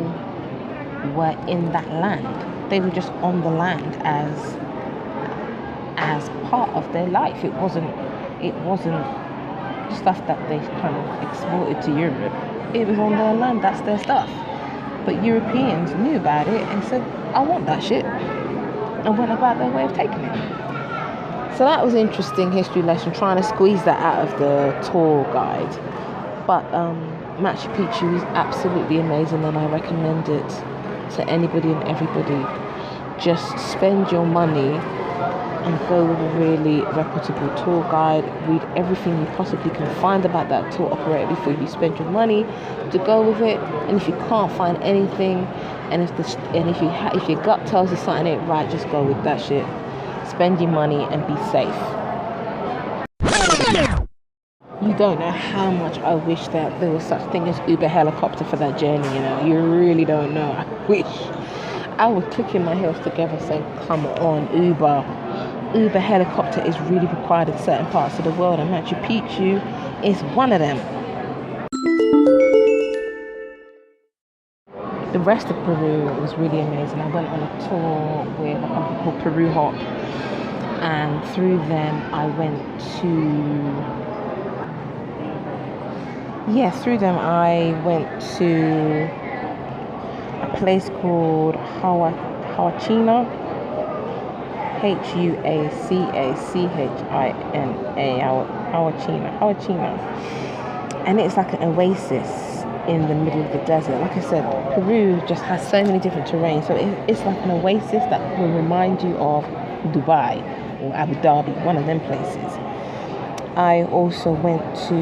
[SPEAKER 1] were in that land. They were just on the land as part of their life. It wasn't stuff that they kind of exported to Europe. It was on their land, that's their stuff. But Europeans knew about it and said, I want that shit, and went about their way of taking it. So that was an interesting history lesson, trying to squeeze that out of the tour guide. But Machu Picchu is absolutely amazing, and I recommend it to anybody and everybody. Just spend your money and go with a really reputable tour guide. Read everything you possibly can find about that tour operator before you spend your money to go with it. And if you can't find anything, and if your gut tells you something ain't right, just go with that shit. Spend your money and be safe. You don't know how much I wish that there was such thing as Uber helicopter for that journey. You really don't know. I wish I was clicking my heels together saying, come on, Uber helicopter is really required in certain parts of the world, and Machu Picchu is one of them. The rest of Peru was really amazing. I went on a tour with a company called Peru Hop, and through them I went to a place called Huachina, Huachina, and it's like an oasis in the middle of the desert. Like I said, Peru just has so many different terrains, so it's like an oasis that will remind you of Dubai or Abu Dhabi, one of them places. I also went to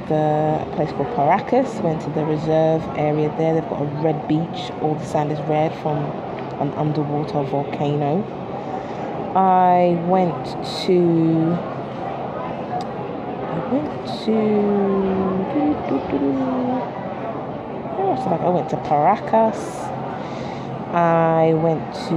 [SPEAKER 1] the place called Paracas, went to the reserve area there. They've got a red beach, all the sand is red from an underwater volcano. I went to Paracas. I went to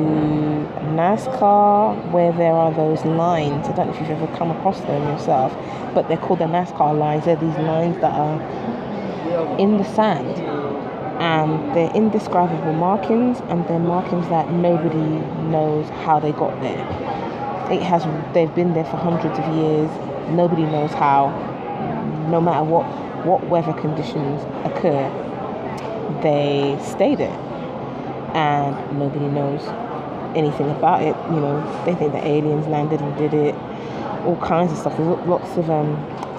[SPEAKER 1] NASCAR, where there are those lines. I don't know if you've ever come across them yourself, but they're called the NASCAR lines. They're these lines that are in the sand, and they're indescribable markings, and they're markings that nobody knows how they got there. They've been there for hundreds of years. Nobody knows how. No matter what weather conditions occur, they stay there, and nobody knows anything about it. They think that aliens landed and did it, all kinds of stuff. There's lots of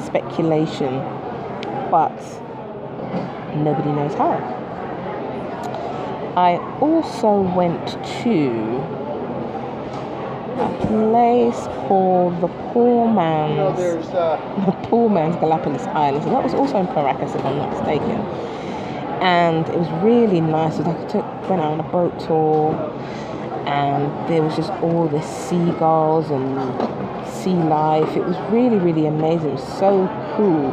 [SPEAKER 1] speculation, but nobody knows how. I also went to a place called the Poor Man's Galapagos Islands, and that was also in Paracas, if I'm not mistaken. And it was really nice. Went out on a boat tour, and there was just all the seagulls and sea life. It was really, really amazing. It was so cool.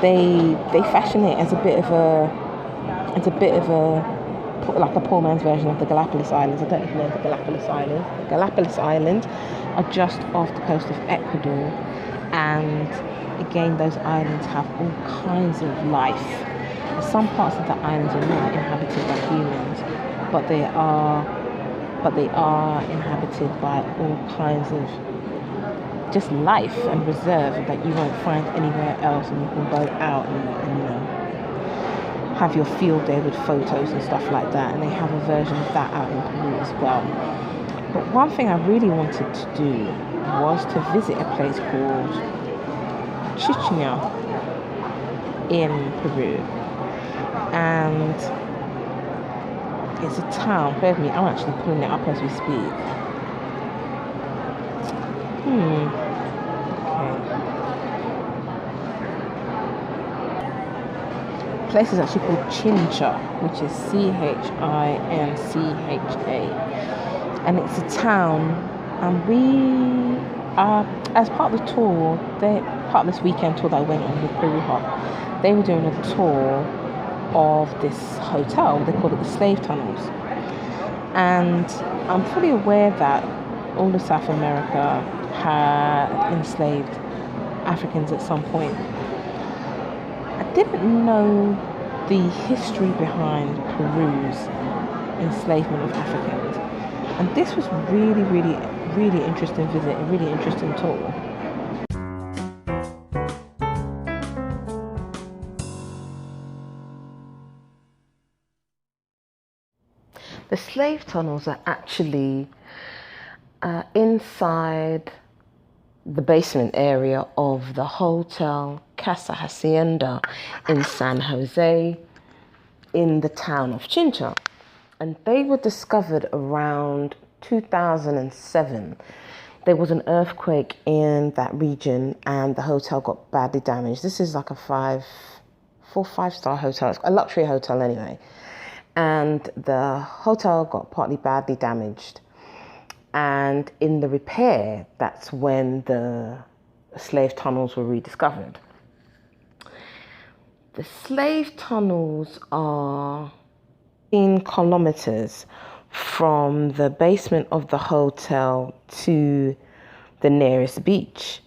[SPEAKER 1] They fashion it as a bit of a like a poor man's version of the Galapagos Islands. I don't know if you know the Galapagos Islands. The Galapagos Islands are just off the coast of Ecuador, and again, those islands have all kinds of life. Some parts of the islands are not inhabited by humans, but they are inhabited by all kinds of just life and reserve that you won't find anywhere else, and you can go out and have your field day with photos and stuff like that, and they have a version of that out in Peru as well. But one thing I really wanted to do was to visit a place called Chichina in Peru, and it's a town. Bear with me, I'm actually pulling it up as we speak. Okay. Place is actually called Chincha, which is Chincha, and it's a town. And we are, as part of the tour, part of this weekend tour that I went on with Peru Hop, they were doing a tour of this hotel. They called it the Slave Tunnels. And I'm fully aware that all of South America had enslaved Africans at some point. I didn't know the history behind Peru's enslavement of Africans. And this was really, really, really interesting visit, a really interesting tour. The slave tunnels are actually inside the basement area of the Hotel Casa Hacienda in San Jose in the town of Chincha. And they were discovered around 2007. There was an earthquake in that region and the hotel got badly damaged. This is like a 5-star hotel. It's a luxury hotel anyway. And the hotel got partly badly damaged. And in the repair, that's when the slave tunnels were rediscovered. The slave tunnels are 15 kilometers from the basement of the hotel to the nearest beach.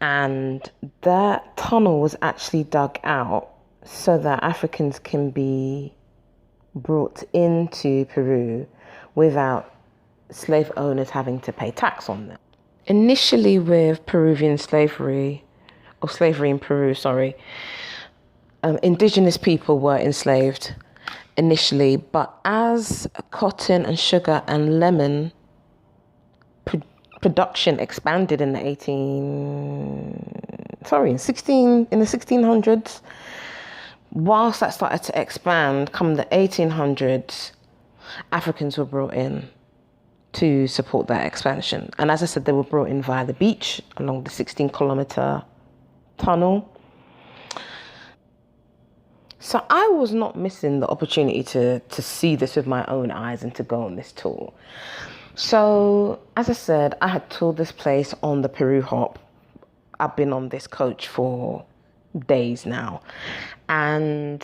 [SPEAKER 1] And that tunnel was actually dug out so that Africans can be brought into Peru without slave owners having to pay tax on them. Initially with Peruvian slavery, or slavery in Peru, indigenous people were enslaved initially, but as cotton and sugar and lemon production expanded in the 1600s, whilst that started to expand, come the 1800s, Africans were brought in to support that expansion. And as I said, they were brought in via the beach along the 16-kilometer tunnel. So I was not missing the opportunity to see this with my own eyes and to go on this tour. So, as I said, I had toured this place on the Peru Hop. I've been on this coach for days now. And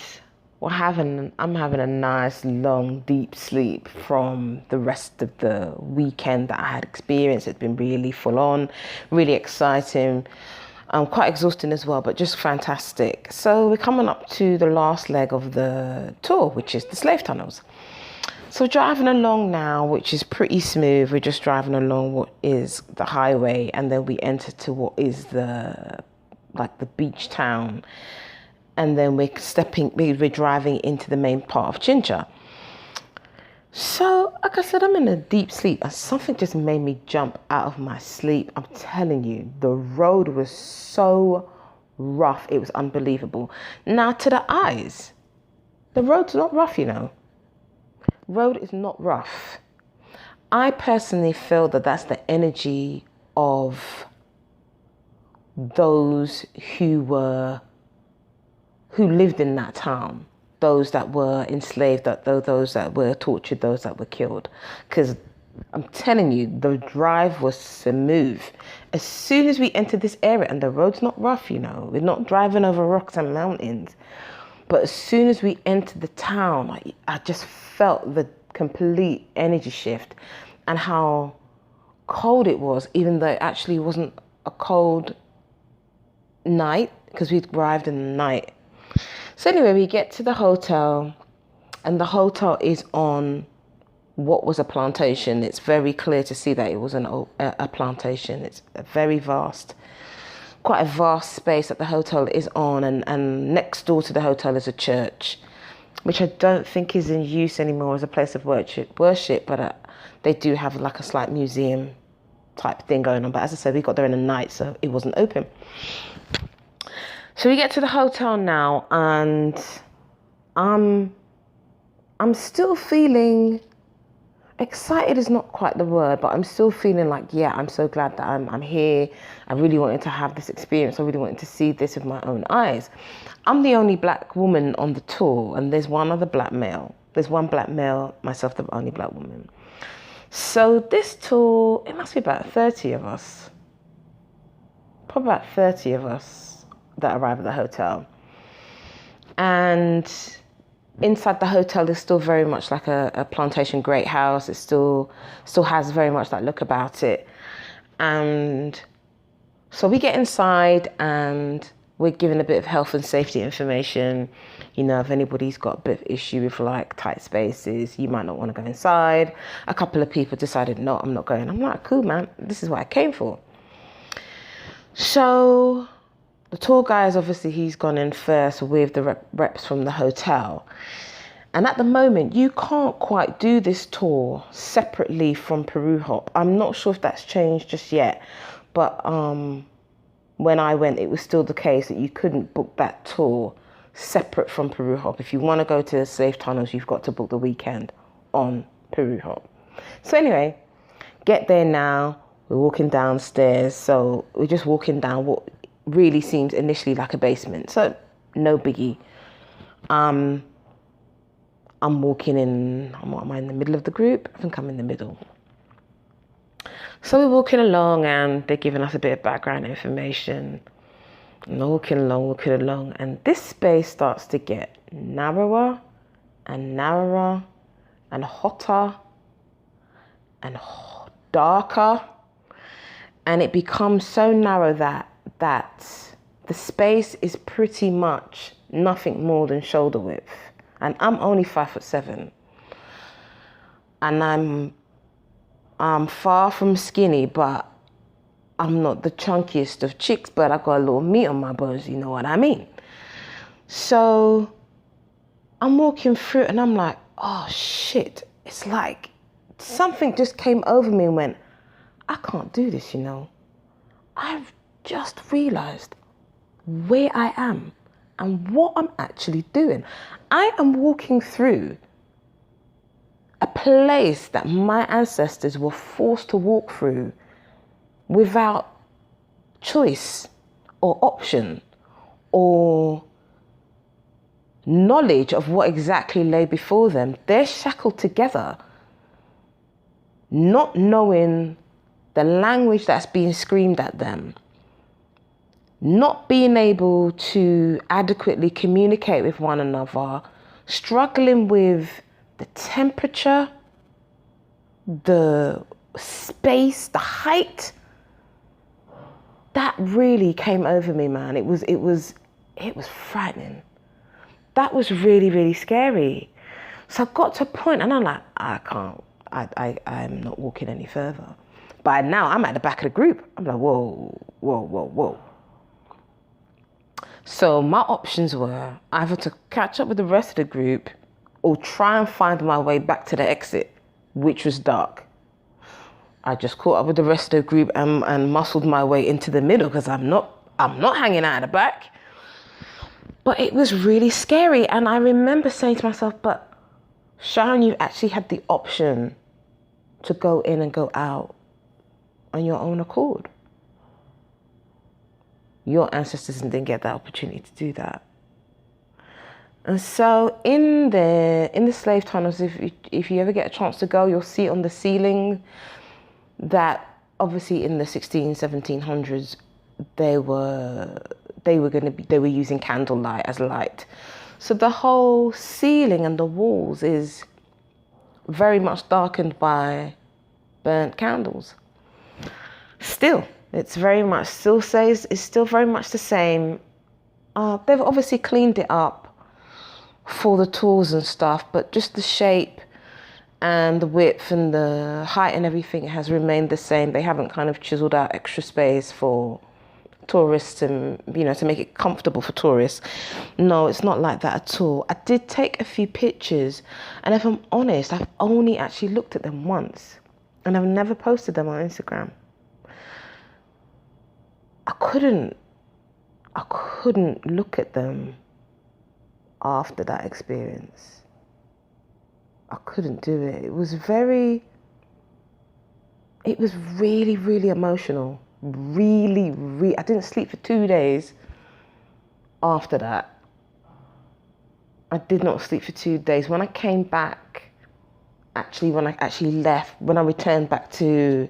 [SPEAKER 1] I'm having a nice, long, deep sleep from the rest of the weekend that I had experienced. It's been really full on, really exciting. Quite exhausting as well, but just fantastic. So we're coming up to the last leg of the tour, which is the slave tunnels. So driving along now, which is pretty smooth. We're just driving along what is the highway, and then we enter to what is the beach town. And then we're driving into the main part of Chincha. So, like I said, I'm in a deep sleep and something just made me jump out of my sleep. I'm telling you, the road was so rough. It was unbelievable. Now, to the eyes, the road's not rough, Road is not rough. I personally feel that that's the energy of those who lived in that town. Those that were enslaved, those that were tortured, those that were killed. Because I'm telling you, the drive was smooth. As soon as we entered this area, and the road's not rough, we're not driving over rocks and mountains. But as soon as we entered the town, I just felt the complete energy shift and how cold it was, even though it actually wasn't a cold night because we'd arrived in the night. So anyway, we get to the hotel, and the hotel is on what was a plantation. It's very clear to see that it was a plantation. It's quite a vast space that the hotel is on, and next door to the hotel is a church, which I don't think is in use anymore as a place of worship, but they do have like a slight museum type thing going on. But as I said, we got there in the night, so it wasn't open. So we get to the hotel now, and I'm still feeling excited is not quite the word, but I'm still feeling like, yeah, I'm so glad that I'm here. I really wanted to have this experience. I really wanted to see this with my own eyes. I'm the only black woman on the tour, and there's one other black male. There's one black male, myself the only black woman. So this tour, it must be about 30 of us. Probably about 30 of us that arrive at the hotel. And inside the hotel is still very much like a plantation great house. It still has very much that look about it. And So we get inside and we're given a bit of health and safety information. You know, if anybody's got a bit of issue with like tight spaces, you might not want to go inside. A couple of people decided, no, I'm not going. I'm like, cool, man. This is what I came for. So the tour guide, obviously, he's gone in first with the reps from the hotel. And at the moment, you can't quite do this tour separately from Peru Hop. I'm not sure if that's changed just yet. But when I went, it was still the case that you couldn't book that tour separate from Peru Hop. If you want to go to the slave tunnels, you've got to book the weekend on Peru Hop. So anyway, get there now. We're walking downstairs. So we're just walking down what really seems initially like a basement. So no biggie. I'm walking in, what am I, in the middle of the group? I think I'm in the middle. So we're walking along and they're giving us a bit of background information. And walking along. And this space starts to get narrower and narrower and hotter and darker. And it becomes so narrow that the space is pretty much nothing more than shoulder width. And I'm only 5'7". And I'm far from skinny, but I'm not the chunkiest of chicks, but I got a little meat on my bones, you know what I mean? So I'm walking through and I'm like, oh shit. It's like something just came over me and went, I can't do this, you know. I've just realized where I am and what I'm actually doing. I am walking through a place that my ancestors were forced to walk through without choice or option or knowledge of what exactly lay before them. They're shackled together, not knowing the language that's being screamed at them, not being able to adequately communicate with one another, struggling with the temperature, the space, the height. That really came over me, man. It was frightening. That was really, really scary. So I got to a point and I'm like, I'm not walking any further. But now I'm at the back of the group. I'm like, whoa. So my options were either to catch up with the rest of the group or try and find my way back to the exit, which was dark. I just caught up with the rest of the group and muscled my way into the middle because I'm not hanging out at the back. But it was really scary. And I remember saying to myself, but Sharon, you actually had the option to go in and go out on your own accord. Your ancestors didn't get that opportunity to do that. And so in the slave tunnels, if you ever get a chance to go, you'll see on the ceiling that obviously in the 1700s they were using candlelight as light. So the whole ceiling and the walls is very much darkened by burnt candles. Still, it's very much it's still very much the same. They've obviously cleaned it up for the tours and stuff, but just the shape and the width and the height and everything has remained the same. They haven't kind of chiseled out extra space for tourists and, you know, to make it comfortable for tourists. No, it's not like that at all. I did take a few pictures, and if I'm honest, I've only actually looked at them once, and I've never posted them on Instagram. I couldn't look at them after that experience. I couldn't do it. It was really, really emotional. Really, I didn't sleep for 2 days after that. I did not sleep for 2 days. When I came back, when I returned back to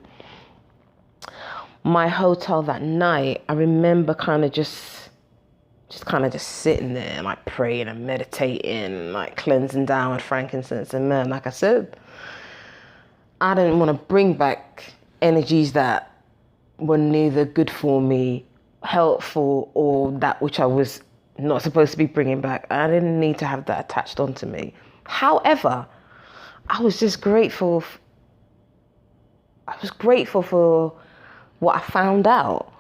[SPEAKER 1] my hotel that night, I remember kind of just sitting there, like praying and meditating, like cleansing down with frankincense and myrrh. Like I said, I didn't want to bring back energies that were neither good for me, helpful, or that which I was not supposed to be bringing back. I didn't need to have that attached onto me. However, I was just grateful. I was grateful for what I found out.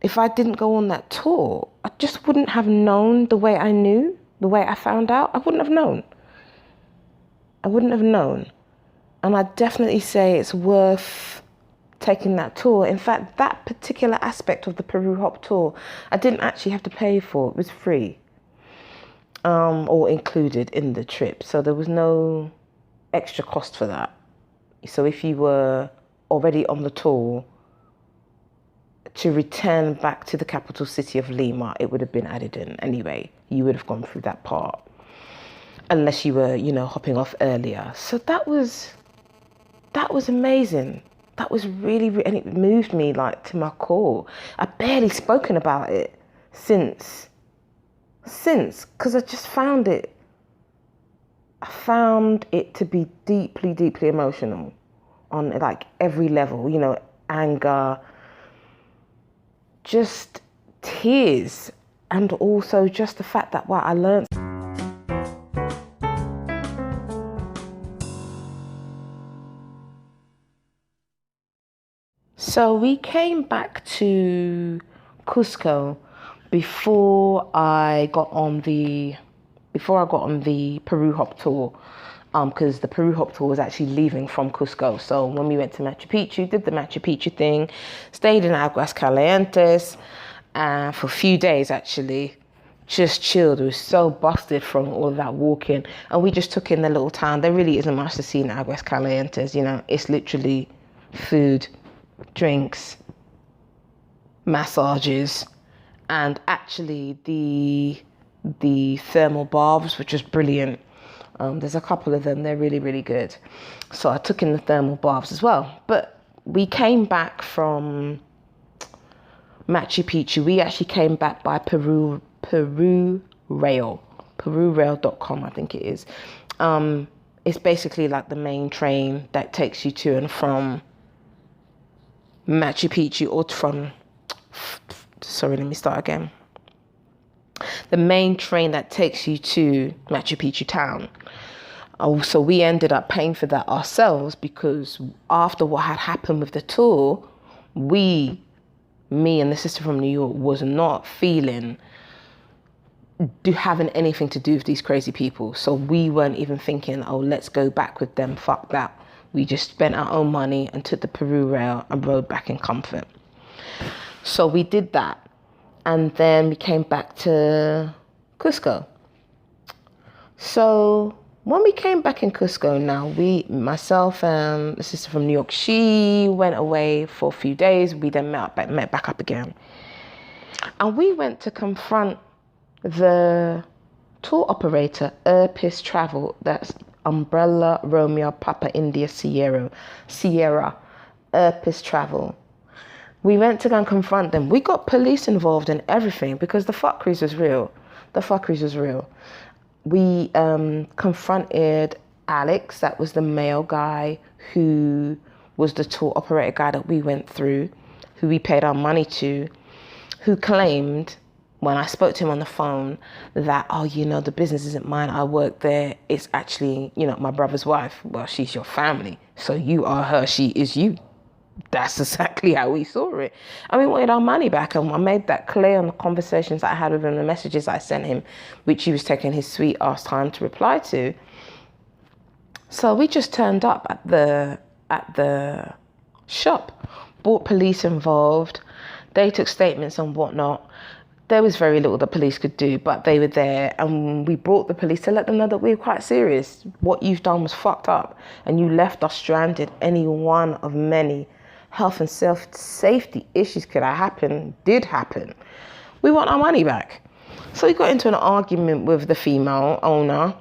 [SPEAKER 1] If I didn't go on that tour, I just wouldn't have known the way I knew, the way I found out. I wouldn't have known. And I definitely say it's worth taking that tour. In fact, that particular aspect of the Peru Hop tour, I didn't actually have to pay for. It was free, or included in the trip. So there was no extra cost for that. So if you were already on the tour, to return back to the capital city of Lima, it would have been added in anyway. You would have gone through that part, unless you were, hopping off earlier. So that was amazing. That was really, and it moved me like to my core. I've barely spoken about it since, because I just found it to be deeply, deeply emotional on like every level, anger, just tears, and also just the fact that, wow, I learned. So we came back to Cusco before I got on the Peru Hop tour, because the Peru Hop tour was actually leaving from Cusco. So when we went to Machu Picchu, did the Machu Picchu thing, stayed in Aguas Calientes for a few days actually, just chilled. It was so busted from all of that walking, and we just took in the little town. There really isn't much to see in Aguas Calientes, it's literally food, drinks, massages, and actually the thermal baths were just brilliant. There's a couple of them, they're really, really good. So I took in the thermal baths as well. But we came back from Machu Picchu. We actually came back by Peru Rail, perurail.com, I think it is. It's basically like the main train that takes you to and from Machu Picchu, or let me start again. The main train that takes you to Machu Picchu town. So we ended up paying for that ourselves, because after what had happened with the tour, me and the sister from New York was not feeling having anything to do with these crazy people. So we weren't even thinking, let's go back with them. Fuck that. We just spent our own money and took the Peru Rail and rode back in comfort. So we did that. And then we came back to Cusco. So when we came back in Cusco, myself and the sister from New York, she went away for a few days. We then met back up again. And we went to confront the tour operator, Urpis Travel, that's Umbrella Romeo Papa India Sierra, Urpis Travel. We went to go and confront them. We got police involved in everything, because the fuckeries was real. We confronted Alex, that was the male guy who was the tour operator guy that we went through, who we paid our money to, who claimed, when I spoke to him on the phone, that, the business isn't mine, I work there, it's actually, my brother's wife. Well, she's your family, so you are her, she is you. That's exactly how we saw it. And we wanted our money back, and I made that clear on the conversations I had with him, the messages I sent him, which he was taking his sweet ass time to reply to. So we just turned up at the shop, brought police involved. They took statements and whatnot. There was very little the police could do, but they were there, and we brought the police to let them know that we were quite serious. What you've done was fucked up, and you left us stranded. Any one of many health and safety issues did happen. We want our money back. So we got into an argument with the female owner.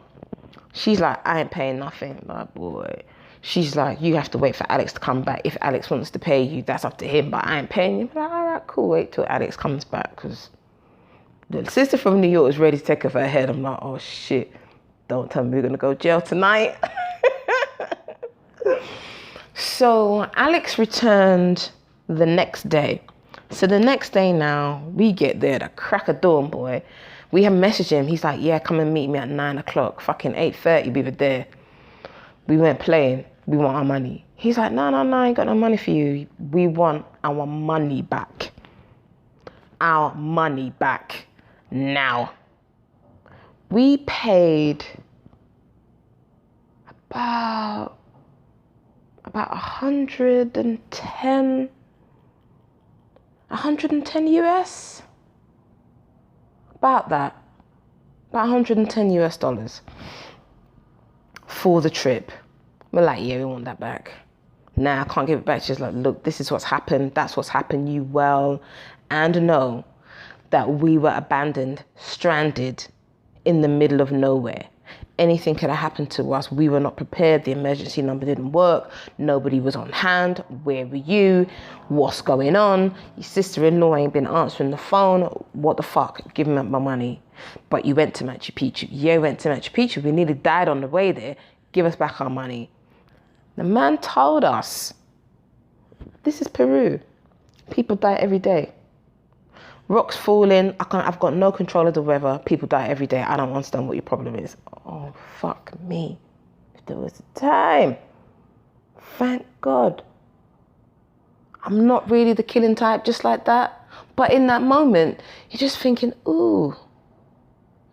[SPEAKER 1] She's like, I ain't paying nothing. Like, boy. She's like, you have to wait for Alex to come back. If Alex wants to pay you, that's up to him, but I ain't paying you. I'm like, all right, cool, wait till Alex comes back, because the sister from New York is ready to take off her head. I'm like, oh shit, don't tell me we're gonna go to jail tonight. So Alex returned the next day. So the next day now, we get there at the crack of dawn, boy. We have messaged him. He's like, yeah, come and meet me at 9 o'clock. Fucking 8:30, we were there. We weren't playing. We want our money. He's like, no, I ain't got no money for you. We want our money back. Our money back now. We paid about 110 US. About 110 US dollars for the trip. We're like, yeah, we want that back. Nah, I can't give it back. She's like, look, this is what's happened. That's what's happened. You well and know that we were abandoned, stranded in the middle of nowhere. Anything could have happened to us. We were not prepared. The emergency number didn't work. Nobody was on hand. Where were you? What's going on? Your sister-in-law ain't been answering the phone. What the fuck? Give me my money. But you went to Machu Picchu. Yeah, we went to Machu Picchu. We nearly died on the way there. Give us back our money. The man told us, this is Peru. People die every day. Rocks falling. I've got no control of the weather. People die every day. I don't understand what your problem is. Oh, fuck me. If there was a time. Thank God. I'm not really the killing type just like that. But in that moment, you're just thinking, ooh,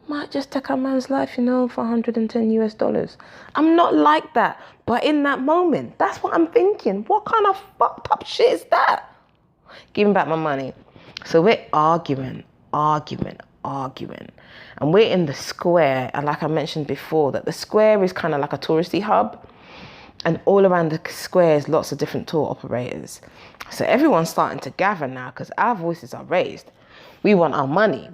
[SPEAKER 1] might just take a man's life, for 110 US dollars. I'm not like that. But in that moment, that's what I'm thinking. What kind of fucked up shit is that? Give me back my money. So we're arguing. And we're in the square. And like I mentioned before, that the square is kind of like a touristy hub. And all around the square is lots of different tour operators. So everyone's starting to gather now because our voices are raised. We want our money.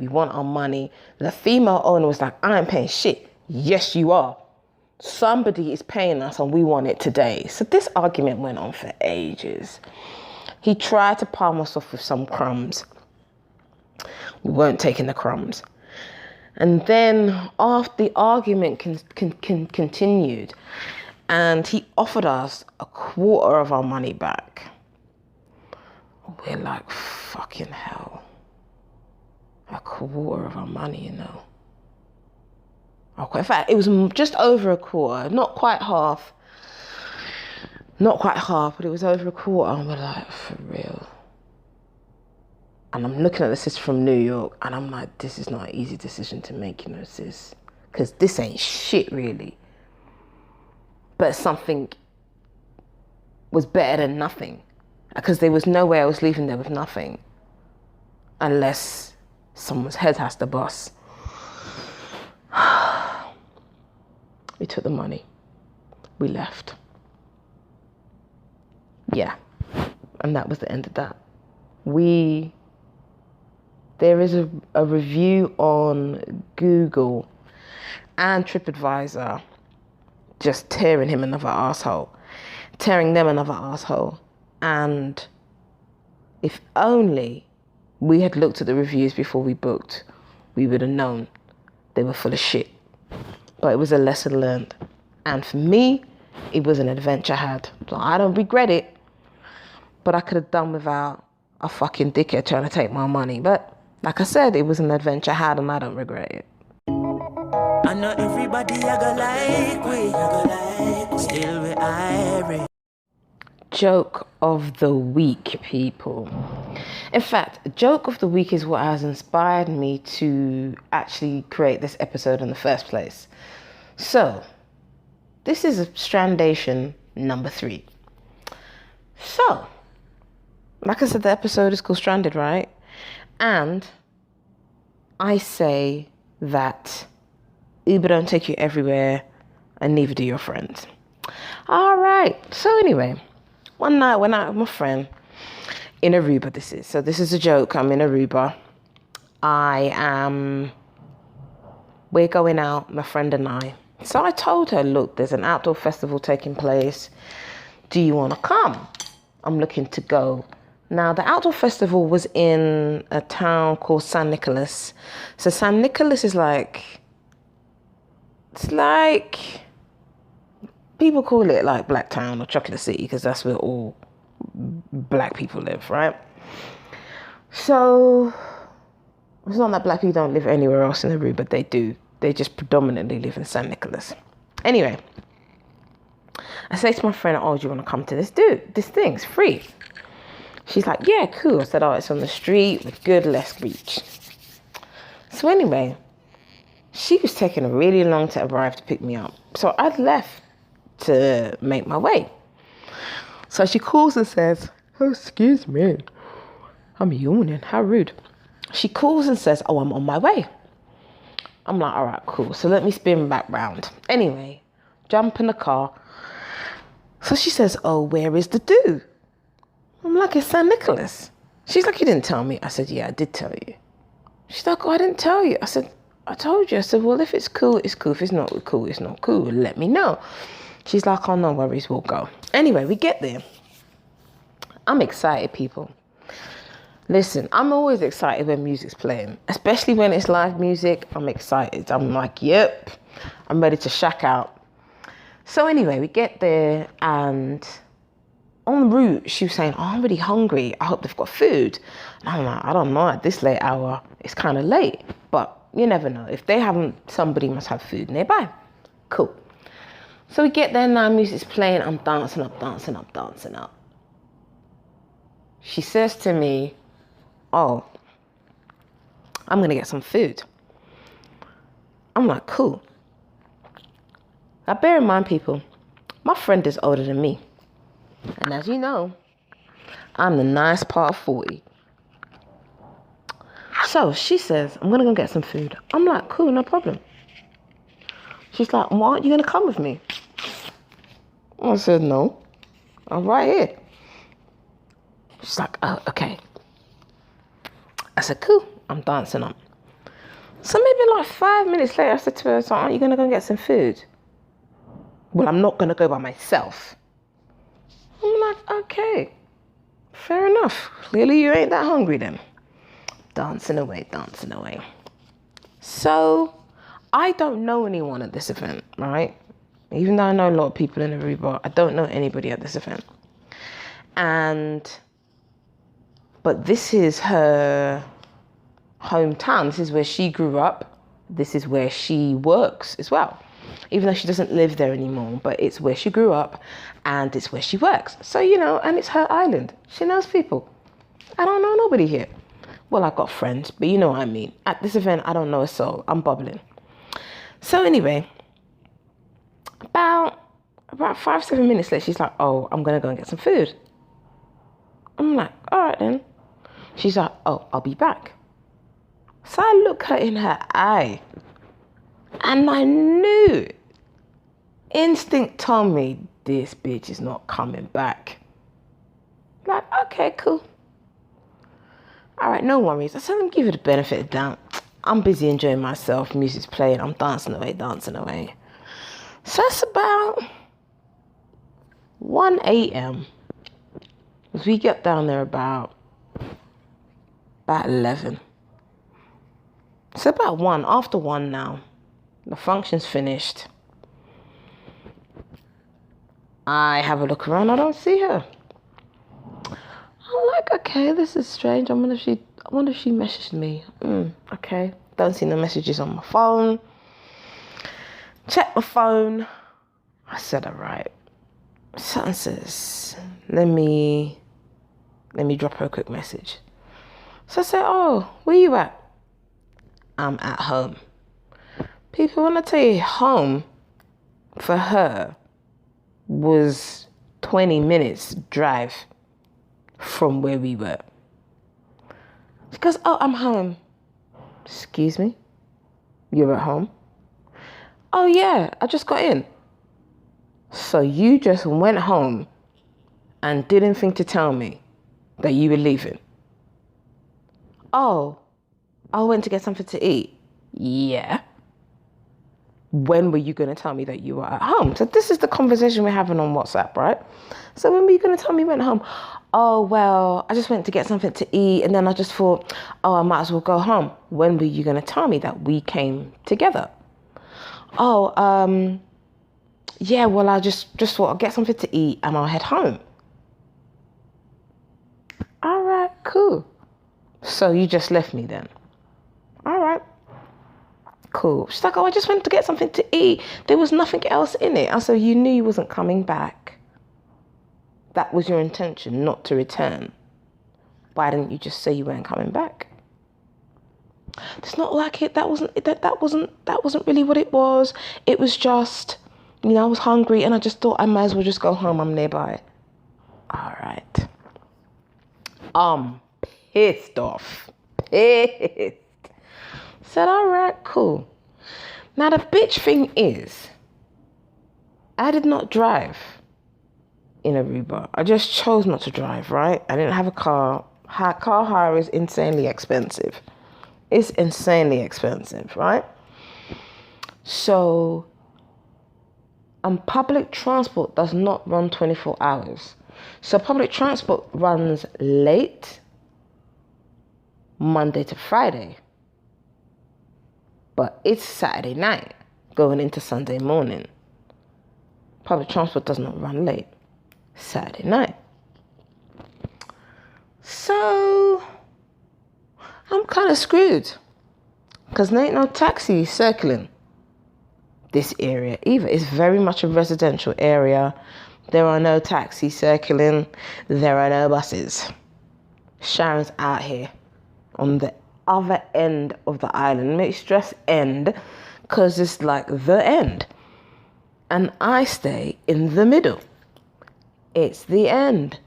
[SPEAKER 1] The female owner was like, I ain't paying shit. Yes, you are. Somebody is paying us and we want it today. So this argument went on for ages. He tried to palm us off with some crumbs. We weren't taking the crumbs. And then after the argument continued, and he offered us a quarter of our money back. We're like, fucking hell. A quarter of our money, In fact, it was just over a quarter, not quite half, but it was over a quarter. And we're like, for real. And I'm looking at the sister from New York, and I'm like, this is not an easy decision to make, sis. Because this ain't shit, really. But something was better than nothing. Because there was no way I was leaving there with nothing. Unless someone's head has to bust. We took the money. We left. Yeah. And that was the end of that. There is a review on Google and TripAdvisor just tearing them another asshole. And if only we had looked at the reviews before we booked, we would have known they were full of shit. But it was a lesson learned. And for me, it was an adventure had. So I don't regret it, but I could have done without a fucking dickhead trying to take my money. But like I said, it was an adventure had and I don't regret it.
[SPEAKER 2] I know everybody I go like we, still we Irish.
[SPEAKER 1] Joke of the week, people. In fact, joke of the week is what has inspired me to actually create this episode in the first place. So, this is Strandation number 3. So, like I said, the episode is called Stranded, right? And I say that Uber don't take you everywhere, and neither do your friends. All right. So anyway, one night went out with my friend in Aruba. This is a joke. I'm in Aruba. We're going out, my friend and I. So I told her, look, there's an outdoor festival taking place. Do you want to come? I'm looking to go. Now, the outdoor festival was in a town called San Nicolas. So San Nicolas is like people call it like Black Town or Chocolate City because that's where all black people live, right? So it's not that black people don't live anywhere else in the Peru, but they do. They just predominantly live in San Nicolas. Anyway, I say to my friend, oh, do you want to come to this thing? It's free. She's like, yeah, cool. I said, oh, it's on the street with good less reach. So anyway, she was taking a really long time to arrive to pick me up. So I'd left to make my way. So she calls and says, oh, excuse me. I'm yawning. How rude. She calls and says, oh, I'm on my way. I'm like, all right, cool. So let me spin back round. Anyway, jump in the car. So she says, oh, where is the do? I'm like, it's San Nicolas. She's like, you didn't tell me. I said, yeah, I did tell you. She's like, oh, I didn't tell you. I said, I told you. I said, well, if it's cool, it's cool. If it's not cool, it's not cool. Let me know. She's like, oh, no worries, we'll go. Anyway, we get there. I'm excited, people. Listen, I'm always excited when music's playing, especially when it's live music. I'm excited. I'm like, yep, I'm ready to shack out. So anyway, we get there, and on the route, she was saying, oh, I'm really hungry. I hope they've got food. And I'm like, I don't know, at this late hour, it's kind of late, but you never know. If they haven't, somebody must have food nearby. Cool. So we get there now, music's playing. I'm dancing up. She says to me, oh, I'm going to get some food. I'm like, cool. Now, bear in mind, people, my friend is older than me. And as you know, I'm the nice part of 40. So she says, I'm going to go get some food. I'm like, cool, no problem. She's like, well, aren't you going to come with me? I said, no, I'm right here. She's like, oh, okay. I said, cool, I'm dancing up. So maybe like 5 minutes later, I said to her, so aren't you going to go and get some food? Well, I'm not going to go by myself. I'm like, okay, fair enough. Clearly you ain't that hungry then. Dancing away. So I don't know anyone at this event, right? Even though I know a lot of people in the Aruba, I don't know anybody at this event. But this is her hometown. This is where she grew up. This is where she works as well. Even though she doesn't live there anymore, but it's where she grew up and it's where she works. So, you know, and it's her island. She knows people. I don't know nobody here. Well, I've got friends, but you know what I mean. At this event, I don't know a soul. I'm bubbling. So anyway, about 5-7 minutes later, she's like, oh, I'm going to go and get some food. I'm like, all right then. She's like, oh, I'll be back. So I look her in her eye. And I knew. Instinct told me, this bitch is not coming back. Like, okay, cool. All right, no worries. I said, let me give you the benefit of the doubt. I'm busy enjoying myself. Music's playing. I'm dancing away. So it's about 1 a.m. As we get down there about 11. It's about 1, after 1 now. The function's finished. I have a look around. I don't see her. I'm like, okay, this is strange. I wonder if she messaged me. Okay. Don't see no messages on my phone. Check my phone. I said, all right. Something says, let me drop her a quick message. So I said, oh, where you at? I'm at home. People, when I tell you home for her was 20 minutes drive from where we were. She goes, oh, I'm home. Excuse me? You're at home? Oh, yeah, I just got in. So you just went home and didn't think to tell me that you were leaving? Oh, I went to get something to eat. Yeah. When were you going to tell me that you were at home? So this is the conversation we're having on WhatsApp, right? So when were you going to tell me you went home? Oh, well, I just went to get something to eat. And then I just thought, oh, I might as well go home. When were you going to tell me that we came together? Oh, yeah, well, I just thought I'll get something to eat and I'll head home. All right, cool. So you just left me then? All right, cool. She's like, oh, I just went to get something to eat. There was nothing else in it. And so you knew you wasn't coming back. That was your intention, not to return. Why didn't you just say you weren't coming back? It's not like it. That wasn't really what it was. It was just, I was hungry and I just thought I might as well just go home. I'm nearby. All right. Pissed off. Pissed. Said, all right, cool. Now the bitch thing is, I did not drive in Aruba. I just chose not to drive, right? I didn't have a car. Car hire is insanely expensive. It's insanely expensive, right? So, public transport does not run 24 hours. So public transport runs late, Monday to Friday. But it's Saturday night, going into Sunday morning. Public transport does not run late, Saturday night. So, I'm kind of screwed. Because there ain't no taxi circling this area either. It's very much a residential area. There are no taxis circling. There are no buses. Sharon's out here on the other end of the island. Make stress end because it's like the end. And I stay in the middle. It's the end.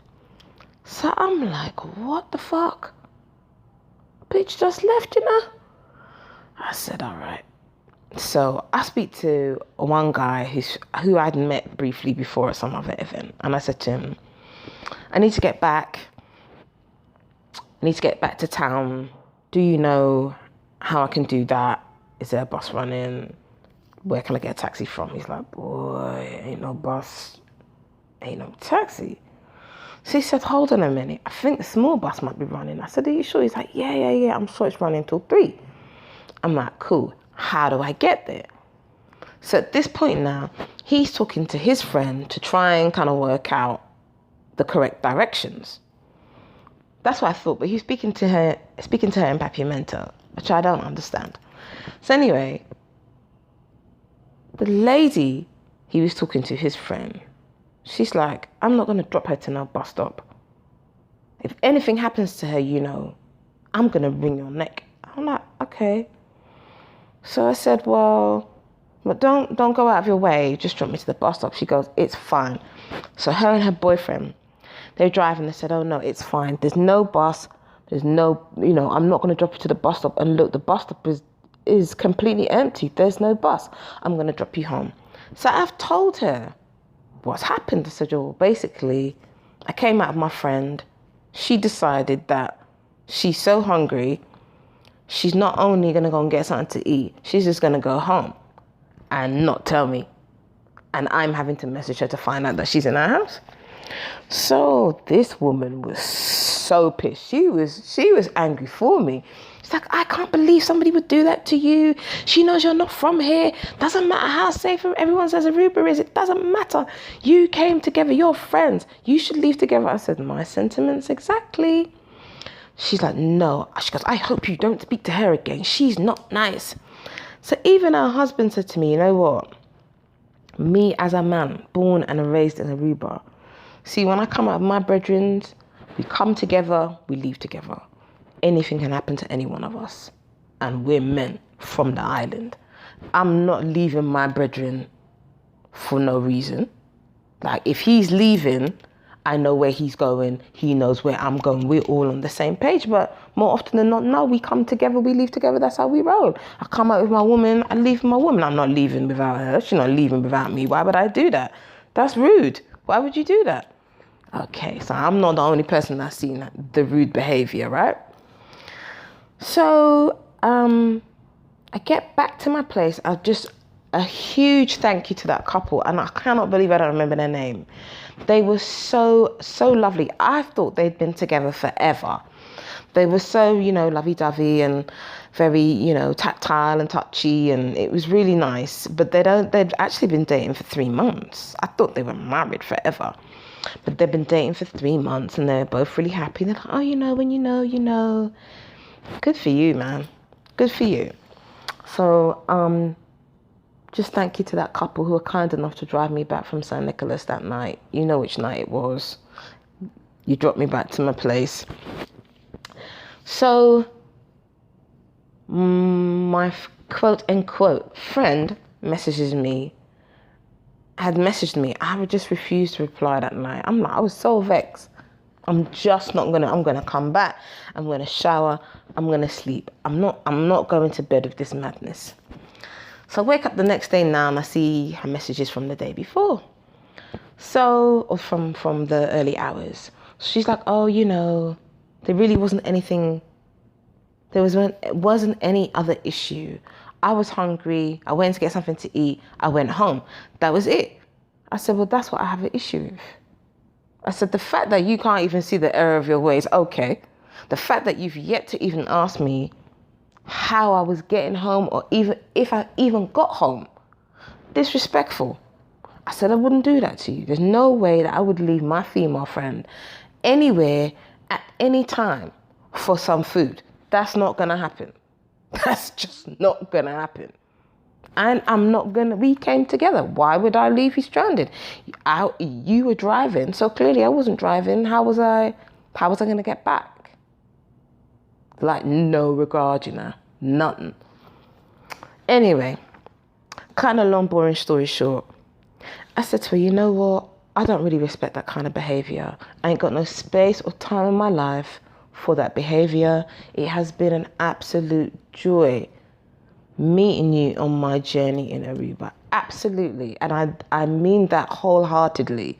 [SPEAKER 1] So I'm like, what the fuck? Bitch just left, I said, all right. So I speak to one guy who I'd met briefly before at some other event. And I said to him, I need to get back to town. Do you know how I can do that? Is there a bus running? Where can I get a taxi from? He's like, boy, ain't no bus, ain't no taxi. So he said, hold on a minute. I think the small bus might be running. I said, are you sure? He's like, yeah. I'm sure it's running till 3. I'm like, cool. How do I get there? So at this point now, he's talking to his friend to try and kind of work out the correct directions. That's what I thought, but he's speaking to her in Papiamento, which I don't understand. So anyway, the lady he was talking to, his friend, she's like, I'm not going to drop her to no bus stop. If anything happens to her, I'm going to wring your neck. I'm like, okay. So I said, well, but don't go out of your way. Just drop me to the bus stop. She goes, it's fine. So her and her boyfriend, they're driving. They said, oh, no, it's fine. There's no bus. There's no, I'm not going to drop you to the bus stop. And look, the bus stop is completely empty. There's no bus. I'm going to drop you home. So I've told her what's happened. I said, well, basically, I came out with my friend. She decided that she's so hungry, she's not only going to go and get something to eat, she's just going to go home and not tell me. And I'm having to message her to find out that she's in our house. So this woman was so pissed. She was angry for me. She's like, I can't believe somebody would do that to you. She knows you're not from here. Doesn't matter how safe everyone says Aruba is. It doesn't matter. You came together. You're friends. You should leave together. I said, my sentiments exactly. She's like, no. She goes, I hope you don't speak to her again. She's not nice. So even her husband said to me, you know what? Me as a man, born and raised in Aruba. See, when I come out of my brethren, we come together, we leave together. Anything can happen to any one of us. And we're men from the island. I'm not leaving my brethren for no reason. Like, if he's leaving, I know where he's going. He knows where I'm going. We're all on the same page. But more often than not, no, we come together, we leave together. That's how we roll. I come out with my woman, I leave with my woman. I'm not leaving without her. She's not leaving without me. Why would I do that? That's rude. Why would you do that? Okay, so I'm not the only person that's seen the rude behavior, right? So I get back to my place. A huge thank you to that couple. And I cannot believe I don't remember their name. They were so lovely. I thought they'd been together forever. They were so, lovey-dovey and very, tactile and touchy, and it was really nice. But they'd actually been dating for 3 months. I thought they were married forever. But they've been dating for 3 months, and they're both really happy. They're like, oh, when you know. Good for you, man. Good for you. So, just thank you to that couple who were kind enough to drive me back from San Nicolas that night. You know which night it was. You dropped me back to my place. So, my quote-unquote friend had messaged me. I would just refuse to reply that night. I was so vexed. I'm gonna come back. I'm gonna shower. I'm gonna sleep. I'm not going to bed with this madness. So I wake up the next day now and I see her messages from the day before. Or from the early hours. She's like, oh, there really wasn't anything. There wasn't any other issue. I was hungry. I went to get something to eat. I went home. That was it. I said, well, that's what I have an issue with. I said, the fact that you can't even see the error of your ways, okay. The fact that you've yet to even ask me how I was getting home or even if I even got home, disrespectful. I said, I wouldn't do that to you. There's no way that I would leave my female friend anywhere at any time for some food. That's not going to happen. That's just not going to happen. And we came together. Why would I leave you stranded? You were driving, so clearly I wasn't driving. How was I going to get back? Like, no regard, nothing. Anyway, kind of long, boring story short. I said to her, you know what? I don't really respect that kind of behavior. I ain't got no space or time in my life for that behavior. It has been an absolute joy meeting you on my journey in Aruba. Absolutely. And I mean that wholeheartedly.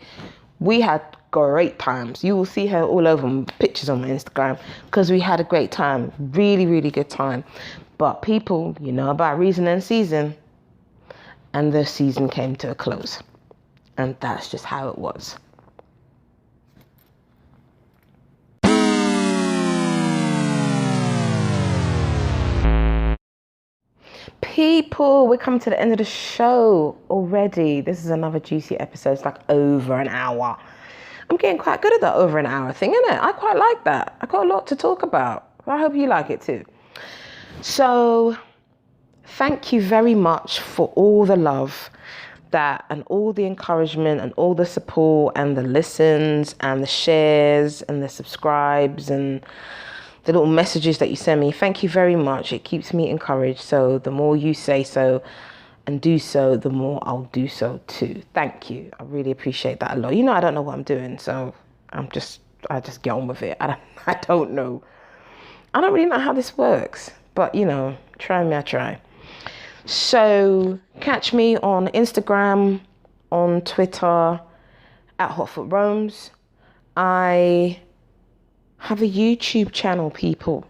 [SPEAKER 1] We had great times. You will see her all over pictures on my Instagram because we had a great time. Really, really good time. But people, about reason and season. And the season came to a close. And that's just how it was. People, we're coming to the end of the show already. This is another juicy episode. It's like over an hour. I'm getting quite good at that over an hour thing, isn't it? I quite like that. I got a lot to talk about. I hope you like it too. So, thank you very much for all the love and all the encouragement and all the support and the listens and the shares and the subscribes and the little messages that you send me. Thank you very much. It keeps me encouraged. So the more you say so and do so, the more I'll do so too. Thank you. I really appreciate that a lot. I don't know what I'm doing, so I just get on with it. I don't know. I don't really know how this works, but try me, I try. So catch me on Instagram, on Twitter, at Hotfoot Roams. I have a YouTube channel, people.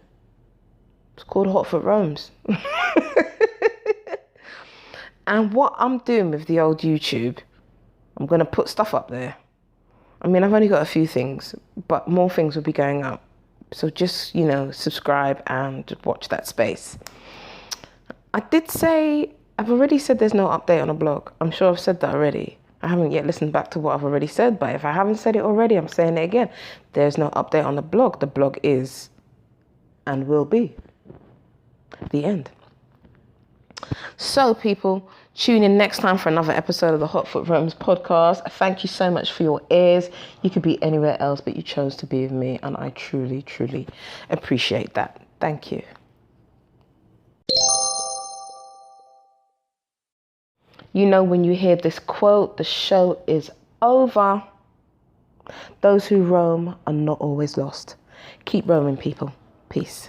[SPEAKER 1] It's called Hotfoot Roams. And what I'm doing with the old YouTube, I'm going to put stuff up there. I mean, I've only got a few things, but more things will be going up. So just, subscribe and watch that space. I've already said there's no update on the blog. I'm sure I've said that already. I haven't yet listened back to what I've already said, but if I haven't said it already, I'm saying it again. There's no update on the blog. The blog is and will be the end. So, people, tune in next time for another episode of the Hotfoot Roams podcast. Thank you so much for your ears. You could be anywhere else, but you chose to be with me, and I truly, truly appreciate that. Thank you. When you hear this quote, the show is over. Those who roam are not always lost. Keep roaming, people. Peace.